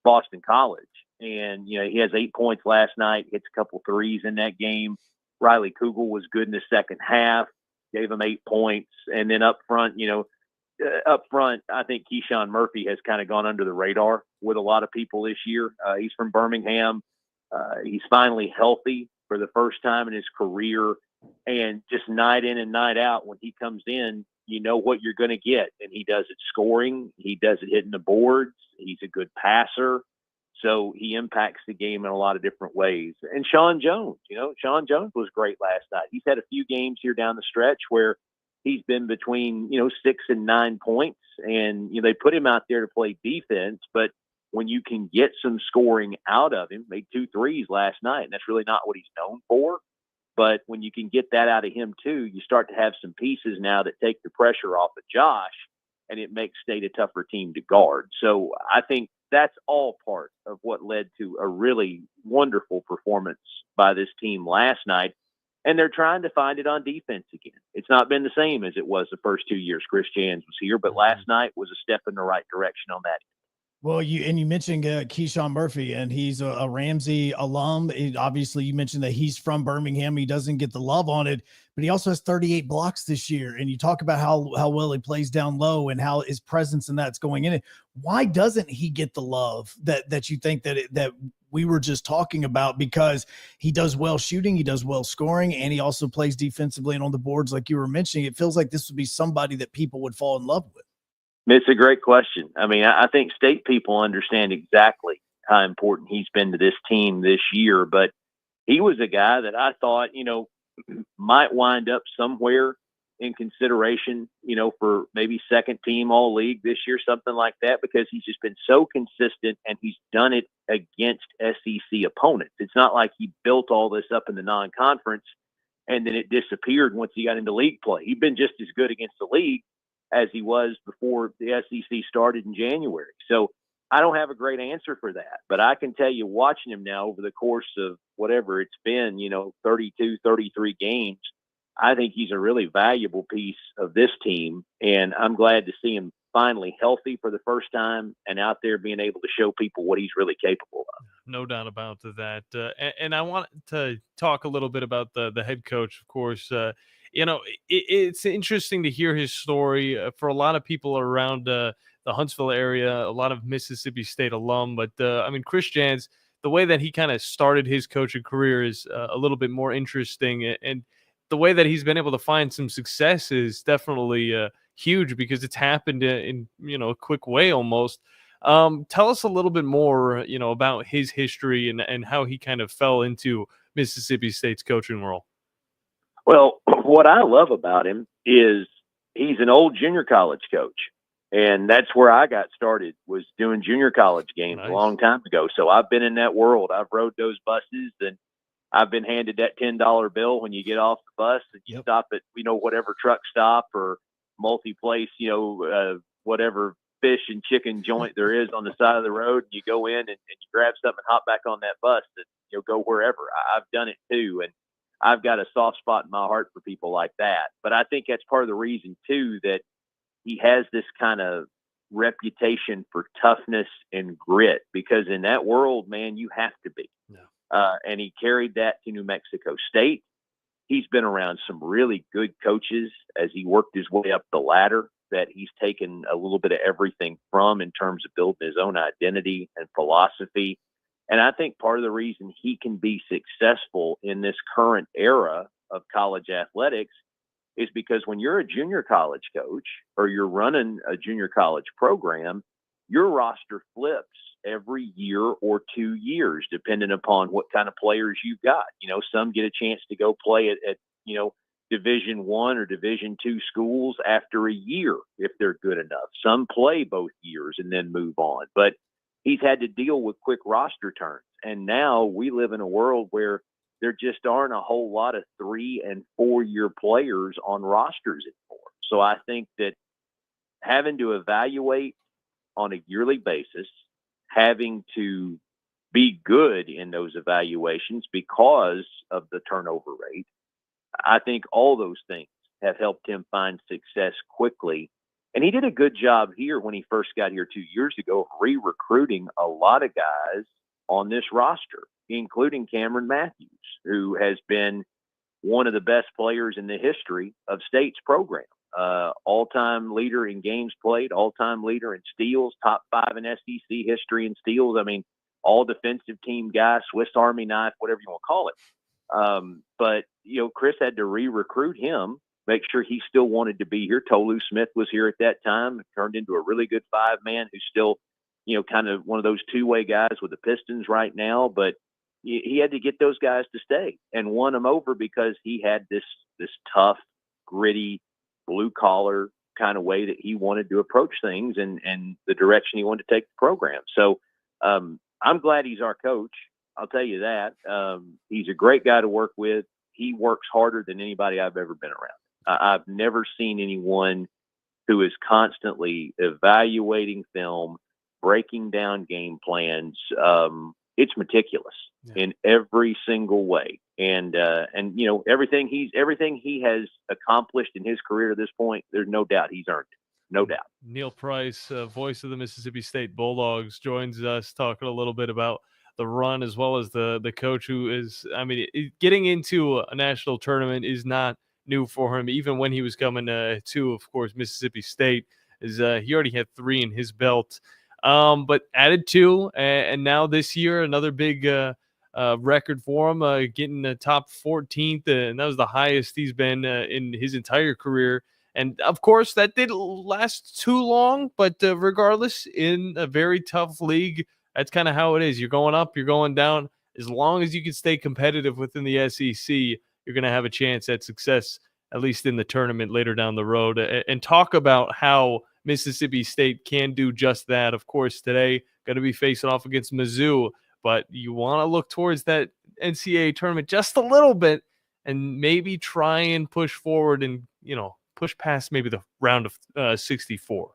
Boston College. And, he has 8 points last night, hits a couple threes in that game. Riley Kugel was good in the second half, gave him 8 points. And then up front, I think Keyshawn Murphy has kind of gone under the radar with a lot of people this year. He's from Birmingham. He's finally healthy for the first time in his career. And just night in and night out, when he comes in, you know what you're going to get. And he does it scoring. He does it hitting the boards. He's a good passer. So he impacts the game in a lot of different ways. And Sean Jones, Sean Jones was great last night. He's had a few games here down the stretch where he's been between, 6 and 9 points. And, they put him out there to play defense. But when you can get some scoring out of him, made 2 threes last night, and that's really not what he's known for. But when you can get that out of him too, you start to have some pieces now that take the pressure off of Josh, and it makes State a tougher team to guard. So I think that's all part of what led to a really wonderful performance by this team last night. And they're trying to find it on defense again. It's not been the same as it was the first 2 years Chris Jans was here, but last night was a step in the right direction on that. Well, you mentioned Keyshawn Murphy, and he's a Ramsey alum. Obviously, you mentioned that he's from Birmingham. He doesn't get the love on it, but he also has 38 blocks this year. And you talk about how well he plays down low and how his presence in that's going in it. Why doesn't he get the love that you think that we were just talking about? Because he does well shooting, he does well scoring, and he also plays defensively and on the boards like you were mentioning. It feels like this would be somebody that people would fall in love with. It's a great question. I mean, I think State people understand exactly how important he's been to this team this year, but he was a guy that I thought, might wind up somewhere in consideration, for maybe second team all league this year, something like that, because he's just been so consistent and he's done it against SEC opponents. It's not like he built all this up in the non-conference and then it disappeared once he got into league play. He'd been just as good against the league as he was before the SEC started in January. So I don't have a great answer for that, but I can tell you, watching him now over the course of whatever it's been, 32, 33 games, I think he's a really valuable piece of this team. And I'm glad to see him finally healthy for the first time and out there being able to show people what he's really capable of. No doubt about that. And I want to talk a little bit about the head coach, of course. It's interesting to hear his story for a lot of people around the Huntsville area, a lot of Mississippi State alum. But, Chris Jans, the way that he kind of started his coaching career is a little bit more interesting. And the way that he's been able to find some success is definitely huge because it's happened in a quick way almost. Tell us a little bit more, about his history and how he kind of fell into Mississippi State's coaching role. Well, what I love about him is he's an old junior college coach. And that's where I got started, was doing junior college games a long time ago. So I've been in that world. I've rode those buses, and I've been handed that $10 bill when you get off the bus and you stop at, whatever truck stop or multi-place, whatever fish and chicken joint there is on the side of the road. You go in and you grab something and hop back on that bus and go wherever. I've done it too. And I've got a soft spot in my heart for people like that. But I think that's part of the reason too, that he has this kind of reputation for toughness and grit, because in that world, man, you have to be. And he carried that to New Mexico State. he's been around some really good coaches as he worked his way up the ladder that he's taken a little bit of everything from in terms of building his own identity and philosophy. And I think part of the reason he can be successful in this current era of college athletics is because when you're a junior college coach or you're running a junior college program, your roster flips every year or 2 years, depending upon what kind of players you've got. Some get a chance to go play at Division I or Division II schools after a year if they're good enough. Some play both years and then move on. But he's had to deal with quick roster turns. And now we live in a world where there just aren't a whole lot of 3- and 4-year players on rosters anymore. So I think that having to evaluate on a yearly basis, having to be good in those evaluations because of the turnover rate, I think all those things have helped him find success quickly. And he did a good job here when he first got here 2 years ago of re-recruiting a lot of guys on this roster, including Cameron Matthews, who has been one of the best players in the history of State's program. All-time leader in games played, all-time leader in steals, top 5 in SEC history in steals. I mean, all defensive team guy, Swiss Army knife, whatever you want to call it. But Chris had to re-recruit him, make sure he still wanted to be here. Tolu Smith was here at that time, turned into a really good 5-man who's still, kind of one of those two-way guys with the Pistons right now. But he had to get those guys to stay and won them over because he had this tough, gritty, blue-collar kind of way that he wanted to approach things and the direction he wanted to take the program. So I'm glad he's our coach. I'll tell you that. He's a great guy to work with. He works harder than anybody I've ever been around. I've never seen anyone who is constantly evaluating film, breaking down game plans. It's meticulous in every single way. And everything he has accomplished in his career to this point, there's no doubt he's earned it. No doubt. Neil Price, voice of the Mississippi State Bulldogs, joins us talking a little bit about the run as well as the coach who is, getting into a national tournament is not new for him. Even when he was coming to, of course, Mississippi State, he already had 3 in his belt, but added 2, and now this year another big record for him, getting the top 14th, and that was the highest he's been in his entire career. And of course, that didn't last too long, but regardless, in a very tough league, that's kind of how it is. You're going up, you're going down. As long as you can stay competitive within the SEC, you're going to have a chance at success, at least in the tournament later down the road. And talk about how Mississippi State can do just that. Of course, today, going to be facing off against Mizzou, but you want to look towards that NCAA tournament just a little bit and maybe try and push forward and, push past maybe the round of 64.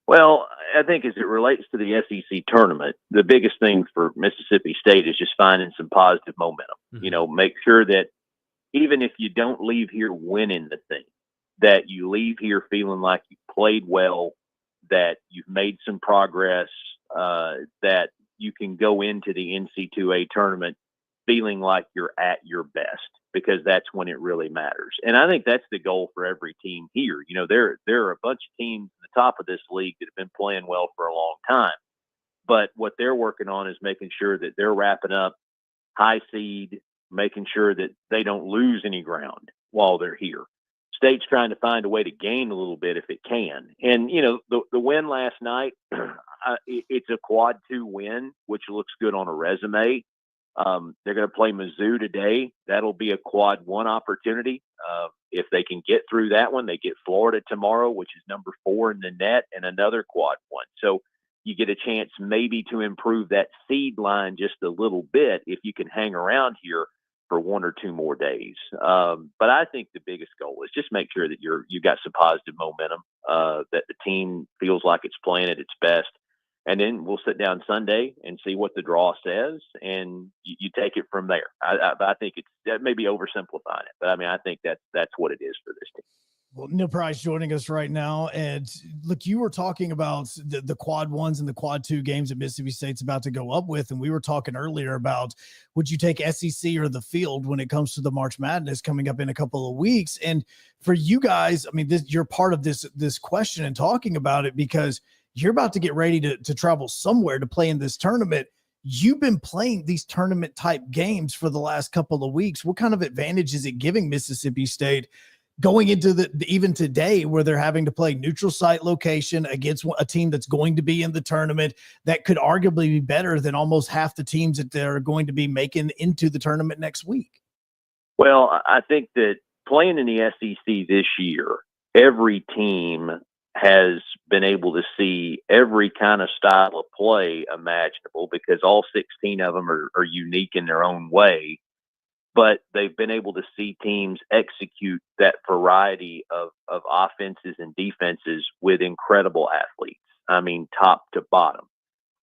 Well, I think as it relates to the SEC tournament, the biggest thing for Mississippi State is just finding some positive momentum. Mm-hmm. Make sure that even if you don't leave here winning the thing, that you leave here feeling like you played well, that you've made some progress, that you can go into the NC2A tournament feeling like you're at your best, because that's when it really matters. And I think that's the goal for every team here. There are a bunch of teams at the top of this league that have been playing well for a long time, but what they're working on is making sure that they're wrapping up high seed, making sure that they don't lose any ground while they're here. State's trying to find a way to gain a little bit if it can. And, the win last night, it's a quad 2 win, which looks good on a resume. They're going to play Mizzou today. That'll be a quad 1 opportunity. If they can get through that one, they get Florida tomorrow, which is number 4 in the net, and another quad 1. So you get a chance maybe to improve that seed line just a little bit if you can hang around here for 1 or 2 more days. But I think the biggest goal is just make sure that you got some positive momentum, that the team feels like it's playing at its best. And then we'll sit down Sunday and see what the draw says, and you take it from there. I think that may be oversimplifying it, but I think that's what it is for this team. Well, Neil Price joining us right now. And look, you were talking about the quad ones and the quad two games that Mississippi State's about to go up with. And we were talking earlier about, would you take SEC or the field when it comes to the March Madness coming up in a couple of weeks? And for you guys, I mean, you're part of this question and talking about it because you're about to get ready to travel somewhere to play in this tournament. You've been playing these tournament type games for the last couple of weeks. What kind of advantage is it giving Mississippi State going into even today where they're having to play neutral site location against a team that's going to be in the tournament that could arguably be better than almost half the teams that they're going to be making into the tournament next week? Well, I think that playing in the SEC this year, every team has been able to see every kind of style of play imaginable because all 16 of them are unique in their own way. But they've been able to see teams execute that variety of offenses and defenses with incredible athletes. I mean, top to bottom.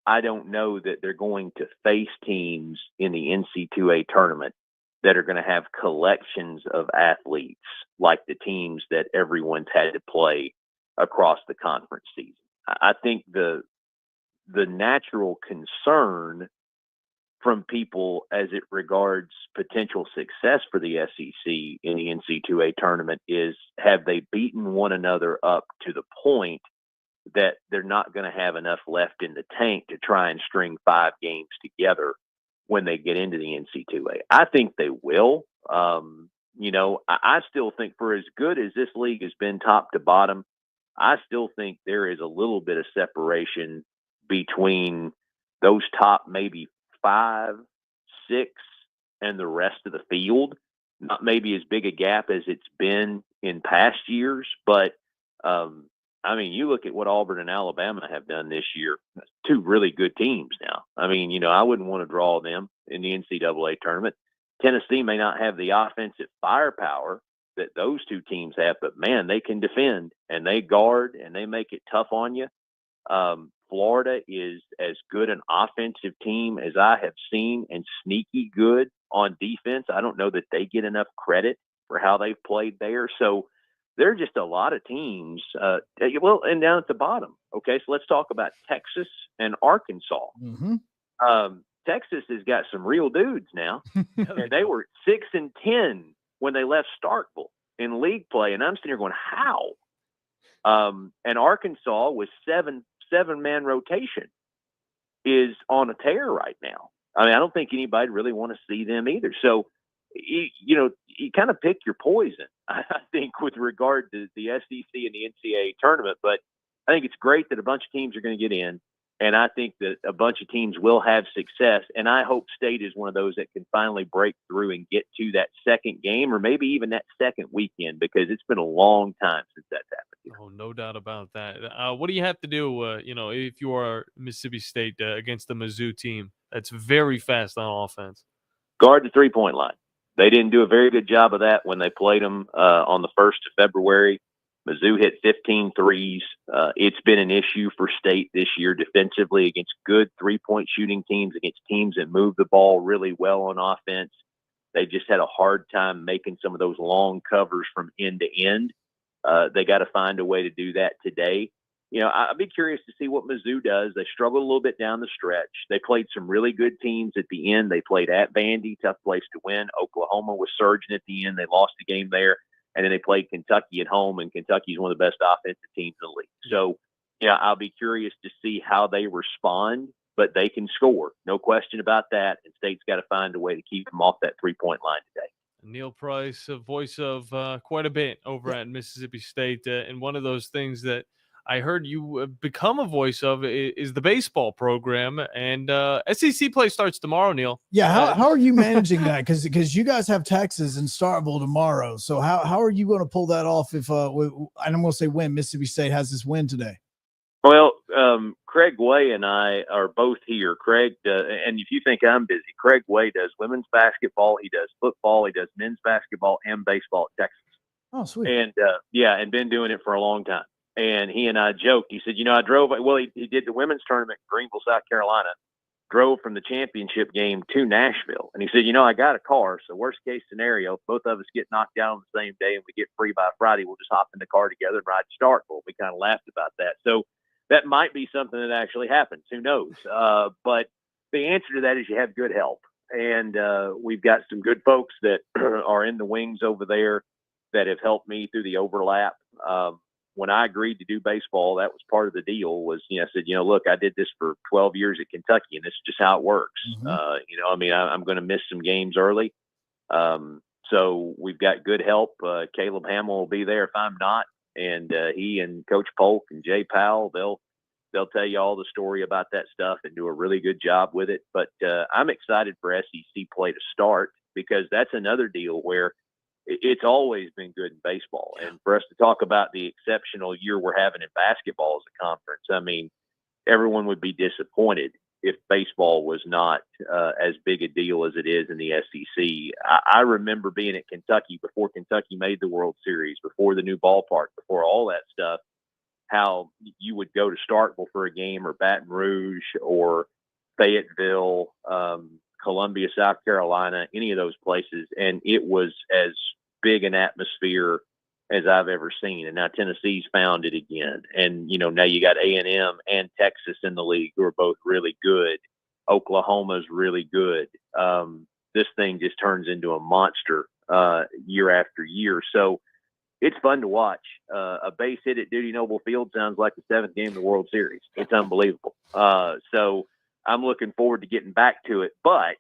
I don't know that they're going to face teams in the NC2A tournament that are going to have collections of athletes like the teams that everyone's had to play across the conference season. I think the natural concern from people as it regards potential success for the SEC in the NC2A tournament is, have they beaten one another up to the point that they're not going to have enough left in the tank to try and string 5 games together when they get into the NC2A? I think they will. I still think for as good as this league has been top to bottom, I still think there is a little bit of separation between those top maybe 5, 6, and the rest of the field. Not maybe as big a gap as it's been in past years, but you look at what Auburn and Alabama have done this year. 2 really good teams now. I wouldn't want to draw them in the NCAA tournament. Tennessee may not have the offensive firepower that those 2 teams have, but man, they can defend and they guard and they make it tough on you. Florida is as good an offensive team as I have seen and sneaky good on defense. I don't know that they get enough credit for how they've played there. So there are just a lot of teams, and down at the bottom. Okay, so let's talk about Texas and Arkansas. Mm-hmm. Texas has got some real dudes now, and they were 6-10 when they left Starkville in league play, and I'm sitting here going, how? And Arkansas was 7-man rotation is on a tear right now. I don't think anybody really want to see them either. So, you kind of pick your poison, I think, with regard to the SEC and the NCAA tournament. But I think it's great that a bunch of teams are going to get in, and I think that a bunch of teams will have success. And I hope State is one of those that can finally break through and get to that second game or maybe even that second weekend, because it's been a long time since that's happened. Oh, no doubt about that. What do you have to do, if you are Mississippi State against the Mizzou team that's very fast on offense? Guard the three-point line. They didn't do a very good job of that when they played them on the 1st of February. Mizzou hit 15 threes. It's been an issue for State this year defensively against good three-point shooting teams, against teams that move the ball really well on offense. They just had a hard time making some of those long covers from end to end. They got to find a way to do that today. I'd be curious to see what Mizzou does. They struggled a little bit down the stretch. They played some really good teams at the end. They played at Vandy, tough place to win. Oklahoma was surging at the end. They lost the game there. And then they played Kentucky at home, and Kentucky's one of the best offensive teams in the league. So, I'll be curious to see how they respond, but they can score. No question about that. And State's got to find a way to keep them off that three-point line today. Neil Price, a voice of quite a bit over at Mississippi State. And one of those things that I heard you become a voice of is the baseball program. And SEC play starts tomorrow, Neil. Yeah, how are you managing that? Because you guys have Texas and Starkville tomorrow. So how are you going to pull that off if I'm going to say when Mississippi State has this win today? Well, Craig Way and I are both here. Craig, and if you think I'm busy, Craig Way does women's basketball, he does football, he does men's basketball and baseball at Texas. Oh, sweet. And and been doing it for a long time. And he and I joked. He said, I drove. Well, he did the women's tournament in Greenville, South Carolina, drove from the championship game to Nashville. And he said, I got a car. So worst case scenario, if both of us get knocked down on the same day and we get free by Friday, we'll just hop in the car together and ride to Starkville. We kind of laughed about that. So that might be something that actually happens. Who knows? But the answer to that is you have good help. And we've got some good folks that are in the wings over there that have helped me through the overlap. When I agreed to do baseball, that was part of the deal was, I said, look, I did this for 12 years at Kentucky and this is just how it works. Mm-hmm. I'm going to miss some games early. So we've got good help. Caleb Hamill will be there if I'm not. And he and Coach Polk and Jay Powell, they'll tell you all the story about that stuff and do a really good job with it. But I'm excited for SEC play to start because that's another deal where it's always been good in baseball. And for us to talk about the exceptional year we're having in basketball as a conference, I mean, everyone would be disappointed if baseball was not as big a deal as it is in the SEC. I remember being at Kentucky before Kentucky made the World Series, before the new ballpark, before all that stuff, how you would go to Starkville for a game or Baton Rouge or Fayetteville, Columbia, South Carolina, any of those places. And it was as big an atmosphere as I've ever seen. And now Tennessee's found it again. And, now you got A&M and Texas in the league who are both really good. Oklahoma's really good. This thing just turns into a monster year after year. So it's fun to watch. A base hit at Dudy Noble Field sounds like the seventh game of the World Series. It's unbelievable. So I'm looking forward to getting back to it. But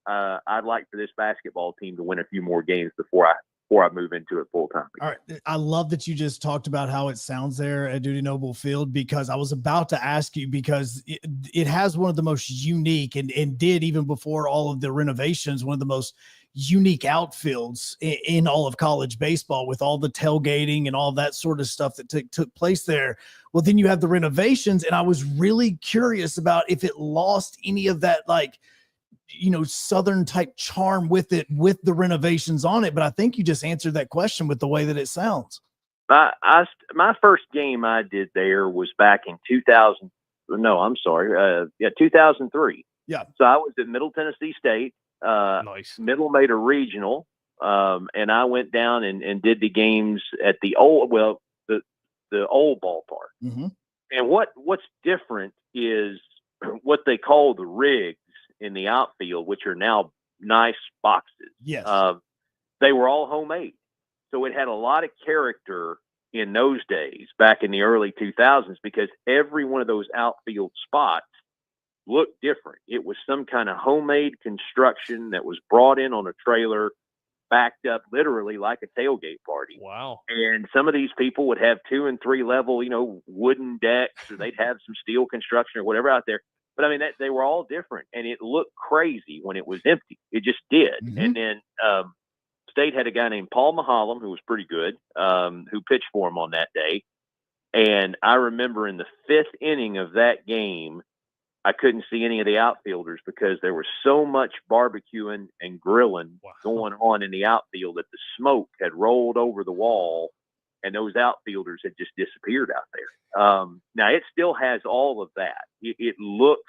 I'd like for this basketball team to win a few more games before I move into it full time. All right. I love that you just talked about how it sounds there at Dudy Noble Field, because I was about to ask you, because it has one of the most unique and did, even before all of the renovations, one of the most unique outfields in all of college baseball, with all the tailgating and all that sort of stuff that took place there. Well, then you have the renovations, and I was really curious about if it lost any of that, Southern type charm with it, with the renovations on it. But I think you just answered that question with the way that it sounds. My first game I did there was back in 2000. No, I'm sorry. 2003. Yeah. So I was at Middle Tennessee State. Nice. Middle made a regional. And I went down and did the games at the old ballpark. Mm-hmm. And what's different is what they call the rigs in the outfield, which are now nice boxes. Yes. They were all homemade. So it had a lot of character in those days, back in the early 2000s, because every one of those outfield spots looked different. It was some kind of homemade construction that was brought in on a trailer, backed up literally like a tailgate party. Wow. And some of these people would have 2 and 3 level, wooden decks, or they'd have some steel construction or whatever out there. But I mean, they were all different, and it looked crazy when it was empty. It just did. Mm-hmm. And then State had a guy named Paul Mahalam, who was pretty good, who pitched for him on that day. And I remember in the 5th inning of that game, I couldn't see any of the outfielders because there was so much barbecuing and grilling going on in the outfield that the smoke had rolled over the wall, and those outfielders had just disappeared out there. Now it still has all of that. It looks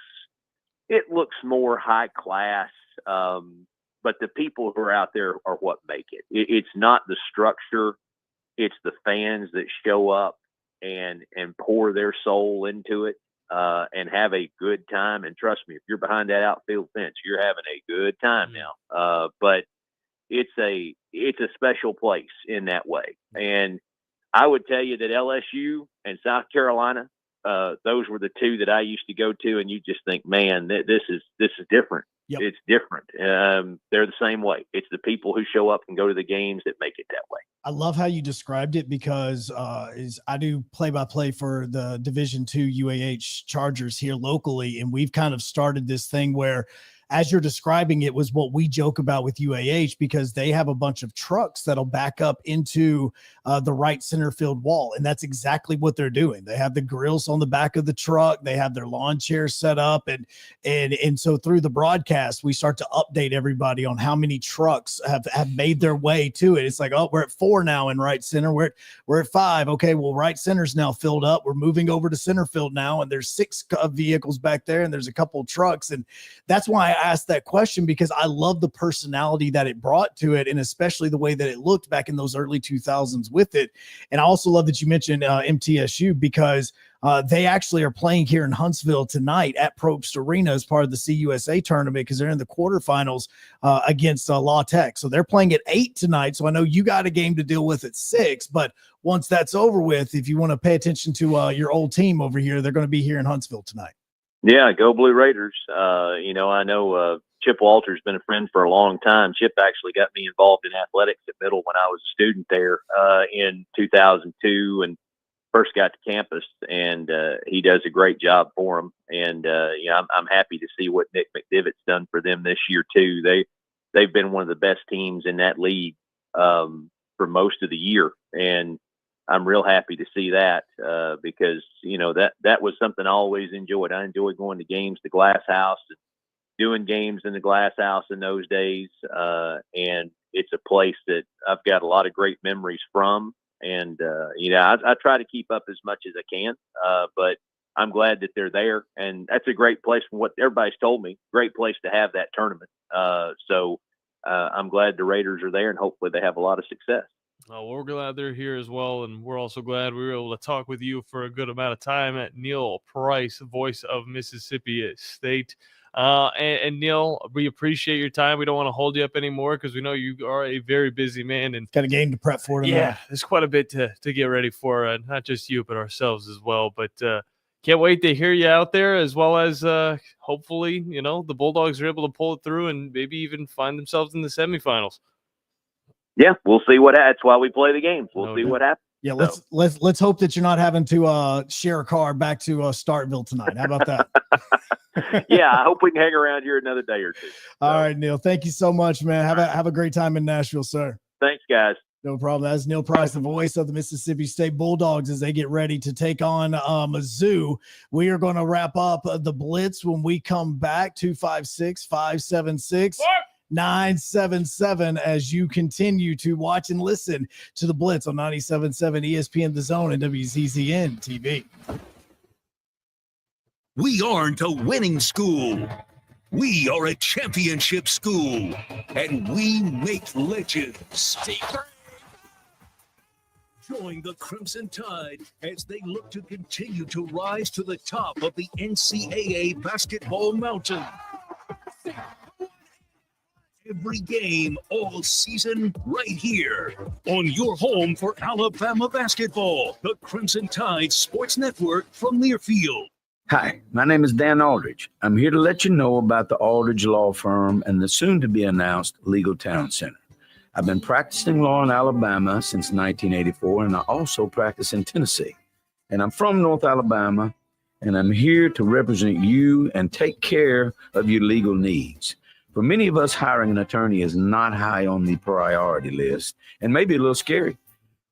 more high class, but the people who are out there are what make it. It's not the structure; it's the fans that show up and pour their soul into it and have a good time. And trust me, if you're behind that outfield fence, you're having a good time now. But it's a special place in that way. And I would tell you that LSU and South Carolina, those were the two that I used to go to, and you just think, man, this is different. Yep. It's different. They're the same way. It's the people who show up and go to the games that make it that way. I love how you described it, because I do play-by-play for the Division II UAH Chargers here locally, and we've kind of started this thing where as you're describing it was what we joke about with UAH, because they have a bunch of trucks that'll back up into the right center field wall. And that's exactly what they're doing. They have the grills on the back of the truck. They have their lawn chairs set up. And so through the broadcast, we start to update everybody on how many trucks have made their way to it. It's like, oh, we're at 4 now in right center. We're at 5. Okay, well, right center's now filled up. We're moving over to center field now, and there's 6 vehicles back there, and there's a couple of trucks. And that's why I asked that question, because I love the personality that it brought to it, and especially the way that it looked back in those early 2000s with it. And I also love that you mentioned MTSU, because they actually are playing here in Huntsville tonight at Probst Arena as part of the CUSA tournament, because they're in the quarterfinals against La Tech. So they're playing at 8 tonight. So I know you got a game to deal with at 6, but once that's over with, if you want to pay attention to your old team over here, they're going to be here in Huntsville tonight. Yeah, go Blue Raiders. I know Chip Walter's been a friend for a long time. Chip actually got me involved in athletics at Middle when I was a student there in 2002 and first got to campus, and he does a great job for them. And I'm happy to see what Nick McDivitt's done for them this year too. They've been one of the best teams in that league for most of the year, and I'm real happy to see that because that was something I always enjoyed. I enjoyed going to games, the Glass House, and doing games in the Glass House in those days, and it's a place that I've got a lot of great memories from. And I try to keep up as much as I can, but I'm glad that they're there, and that's a great place from what everybody's told me. Great place to have that tournament. So I'm glad the Raiders are there, and hopefully they have a lot of success. Well, we're glad they're here as well, and we're also glad we were able to talk with you for a good amount of time. At Neil Price, voice of Mississippi State. And Neil, we appreciate your time. We don't want to hold you up anymore because we know you are a very busy man and got a game to prep for tonight. Yeah, there's quite a bit to get ready for, not just you, but ourselves as well. But can't wait to hear you out there, as well as hopefully, the Bulldogs are able to pull it through and maybe even find themselves in the semifinals. Yeah, we'll see what happens. That's why we play the games. We'll see what happens. Yeah, let's hope that you're not having to share a car back to Starkville tonight. How about that? Yeah, I hope we can hang around here another day or two. All right, Neil. Thank you so much, man. Have a great time in Nashville, sir. Thanks, guys. No problem. That's Neil Price, the voice of the Mississippi State Bulldogs, as they get ready to take on Mizzou. We are going to wrap up the Blitz when we come back. 256-576. 977 as you continue to watch and listen to the Blitz on 97.7 ESPN The Zone and WCCN TV. We aren't a winning school. We are a championship school, and we make legends. Join the Crimson Tide as they look to continue to rise to the top of the NCAA basketball mountain. Every game, all season, right here on your home for Alabama basketball, the Crimson Tide Sports Network from Learfield. Hi, my name is Dan Aldridge. I'm here to let you know about the Aldridge Law Firm and the soon-to-be-announced Legal Town Center. I've been practicing law in Alabama since 1984, and I also practice in Tennessee. And I'm from North Alabama, and I'm here to represent you and take care of your legal needs. For many of us, hiring an attorney is not high on the priority list and maybe a little scary,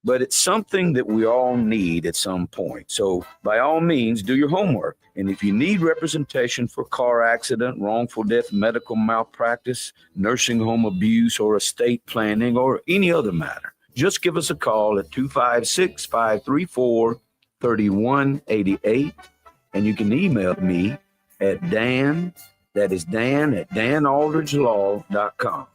but it's something that we all need at some point. So by all means, do your homework. And if you need representation for car accident, wrongful death, medical malpractice, nursing home abuse, or estate planning, or any other matter, just give us a call at 256-534-3188. And you can email me at Dan, that is Dan at danaldridgelaw.com.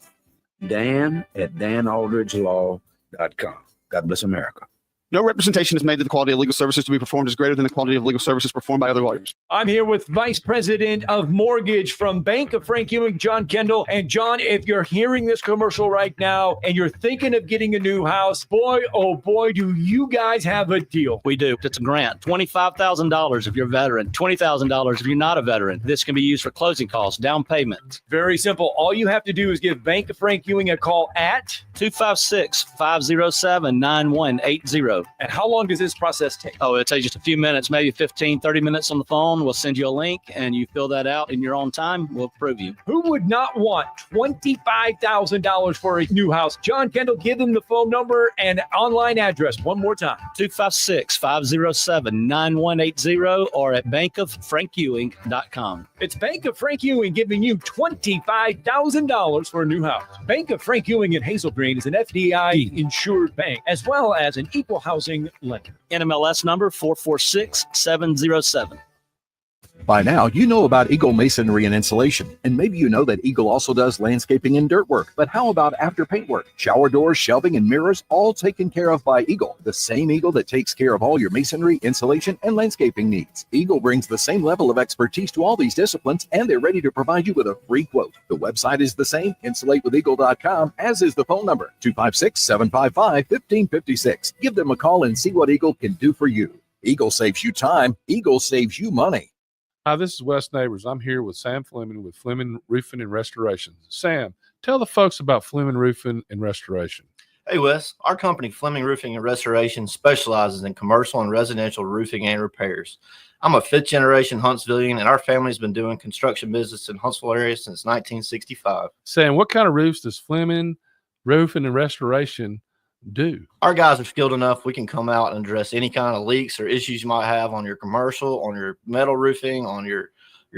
Dan at danaldridgelaw.com. God bless America. No representation is made that the quality of legal services to be performed is greater than the quality of legal services performed by other lawyers. I'm here with Vice President of Mortgage from Bank of Frank Ewing, John Kendall. And John, if you're hearing this commercial right now and you're thinking of getting a new house, boy, oh boy, do you guys have a deal. We do. It's a grant. $25,000 if you're a veteran, $20,000 if you're not a veteran. This can be used for closing costs, down payment. Very simple. All you have to do is give Bank of Frank Ewing a call at 256-507-9180. quote. And how long does this process take? Oh, it'll take just a few minutes, maybe 15, 30 minutes on the phone. We'll send you a link and you fill that out in your own time. We'll approve you. Who would not want $25,000 for a new house? John Kendall, give them the phone number and online address one more time. 256-507-9180 or at bankoffrankewing.com. It's Bank of Frank Ewing giving you $25,000 for a new house. Bank of Frank Ewing in Hazel Green is an FDIC insured bank as well as an equal housing lender. NMLS number 446707. By now, you know about Eagle Masonry and Insulation, and maybe you know that Eagle also does landscaping and dirt work. But how about after paint work? Shower doors, shelving, and mirrors, all taken care of by Eagle, the same Eagle that takes care of all your masonry, insulation, and landscaping needs. Eagle brings the same level of expertise to all these disciplines, and they're ready to provide you with a free quote. The website is the same, insulatewitheagle.com, as is the phone number, 256-755-1556. Give them a call and see what Eagle can do for you. Eagle saves you time. Eagle saves you money. Hi, this is Wes Neighbors. I'm here with Sam Fleming with Fleming Roofing and Restoration. Sam, tell the folks about Fleming Roofing and Restoration. Hey, Wes. Our company, Fleming Roofing and Restoration, specializes in commercial and residential roofing and repairs. I'm a fifth-generation Huntsvillian, and our family's been doing construction business in Huntsville area since 1965. Sam, what kind of roofs does Fleming Roofing and Restoration do? Our guys are skilled enough. We can come out and address any kind of leaks or issues you might have on your commercial, on your metal roofing, on your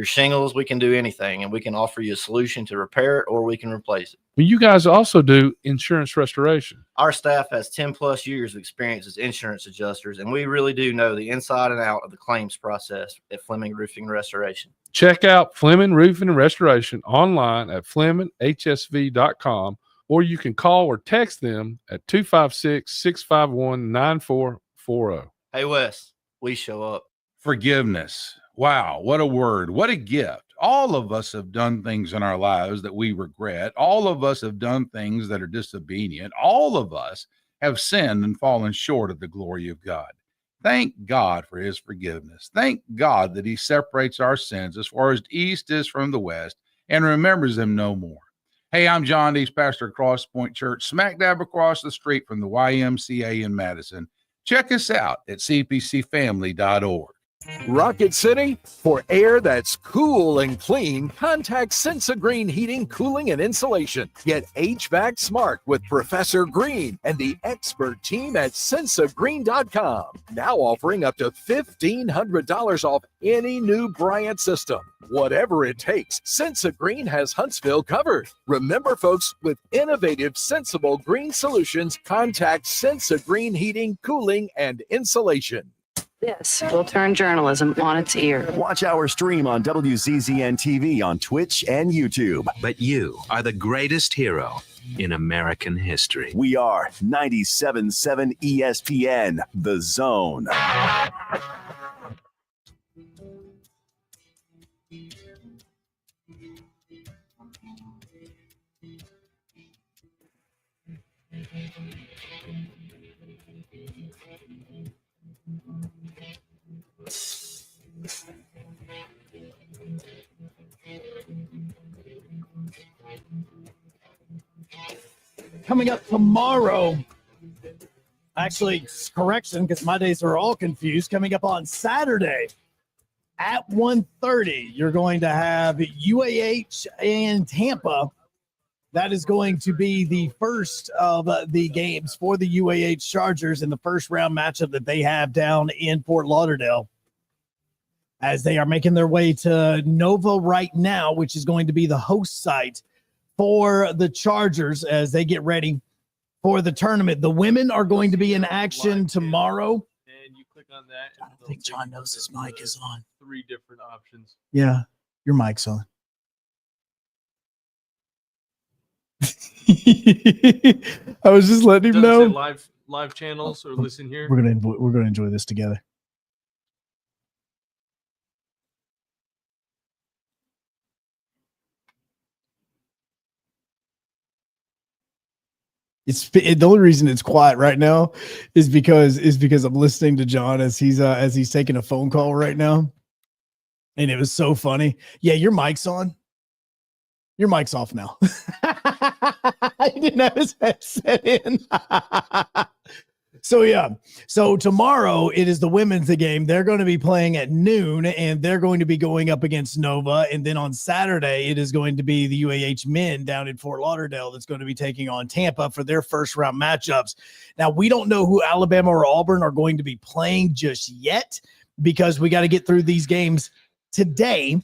shingles. We can do anything, and we can offer you a solution to repair it or we can replace it. Well, you guys also do insurance restoration. Our staff has 10 plus years of experience as insurance adjusters, and we really do know the inside and out of the claims process at Fleming Roofing and Restoration. Check out Fleming Roofing and Restoration online at FlemingHSV.com, or you can call or text them at 256-651-9440. Hey, Wes, we show up. Forgiveness. Wow, what a word. What a gift. All of us have done things in our lives that we regret. All of us have done things that are disobedient. All of us have sinned and fallen short of the glory of God. Thank God for his forgiveness. Thank God that he separates our sins as far as the east is from the west and remembers them no more. Hey, I'm John Dees, pastor of Cross Point Church, smack dab across the street from the YMCA in Madison. Check us out at cpcfamily.org. Rocket City, for air that's cool and clean, contact Sensa Green Heating, Cooling, and Insulation. Get HVAC smart with Professor Green and the expert team at sensagreen.com. Now offering up to $1,500 off any new Bryant system. Whatever it takes, Sensa Green has Huntsville covered. Remember, folks, with innovative, sensible green solutions, contact Sensa Green Heating, Cooling, and Insulation. This will turn journalism on its ear. Watch our stream on WZZN TV on Twitch and YouTube. But you are the greatest hero in American history. We are 97.7 ESPN, The Zone. Coming up tomorrow, actually, correction, because my days are all confused. Coming up on Saturday at 1:30, you're going to have UAH and Tampa. That is going to be the first of the games for the UAH Chargers in the first round matchup that they have down in Fort Lauderdale, as they are making their way to Nova right now, which is going to be the host site for the Chargers as they get ready for the tournament. The women are going to be in action tomorrow. And you click on that. I think John knows his mic is on. 3 different options. Yeah, your mic's on. I was just letting him Doesn't know. say live channels or listen here. We're gonna enjoy this together. The only reason it's quiet right now is because I'm listening to John as he's taking a phone call right now, and it was so funny. Yeah, your mic's on. Your mic's off now. I didn't have his headset in. So tomorrow it is the women's game. They're going to be playing at noon, and they're going to be going up against Nova. And then on Saturday, it is going to be the UAH men down in Fort Lauderdale that's going to be taking on Tampa for their first round matchups. Now, we don't know who Alabama or Auburn are going to be playing just yet because we got to get through these games today.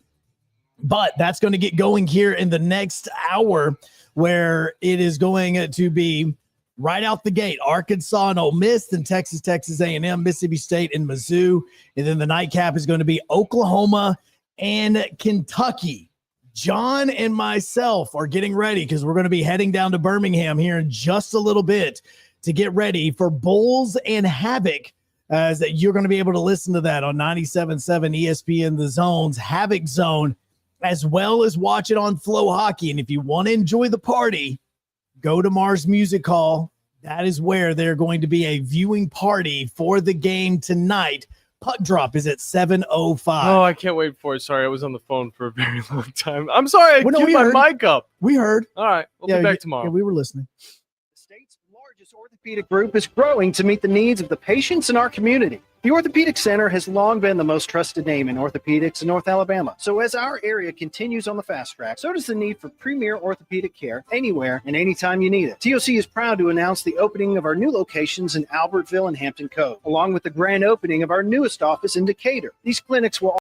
But that's going to get going here in the next hour, where it is going to be right out the gate, Arkansas and Ole Miss, then Texas A&M, Mississippi State, and Mizzou. And then the nightcap is going to be Oklahoma and Kentucky. John and myself are getting ready because we're going to be heading down to Birmingham here in just a little bit to get ready for Bulls and Havoc. As you're going to be able to listen to that on 97.7 ESPN The Zone's Havoc Zone, as well as watch it on Flow Hockey. And if you want to enjoy the party, go to Mars Music Hall. That is where they're going to be a viewing party for the game tonight. Puck drop is at 7:05. Oh, I can't wait for it. Sorry, I was on the phone for a very long time. I'm sorry, I Well, no, kept my mic up. We heard. All right, we'll be back tomorrow. Yeah, we were listening. Orthopedic group is growing to meet the needs of the patients in our community. The Orthopedic Center has long been the most trusted name in orthopedics in North Alabama. So as our area continues on the fast track, so does the need for premier orthopedic care anywhere and anytime you need it. TOC is proud to announce the opening of our new locations in Albertville and Hampton Cove, along with the grand opening of our newest office in Decatur. These clinics will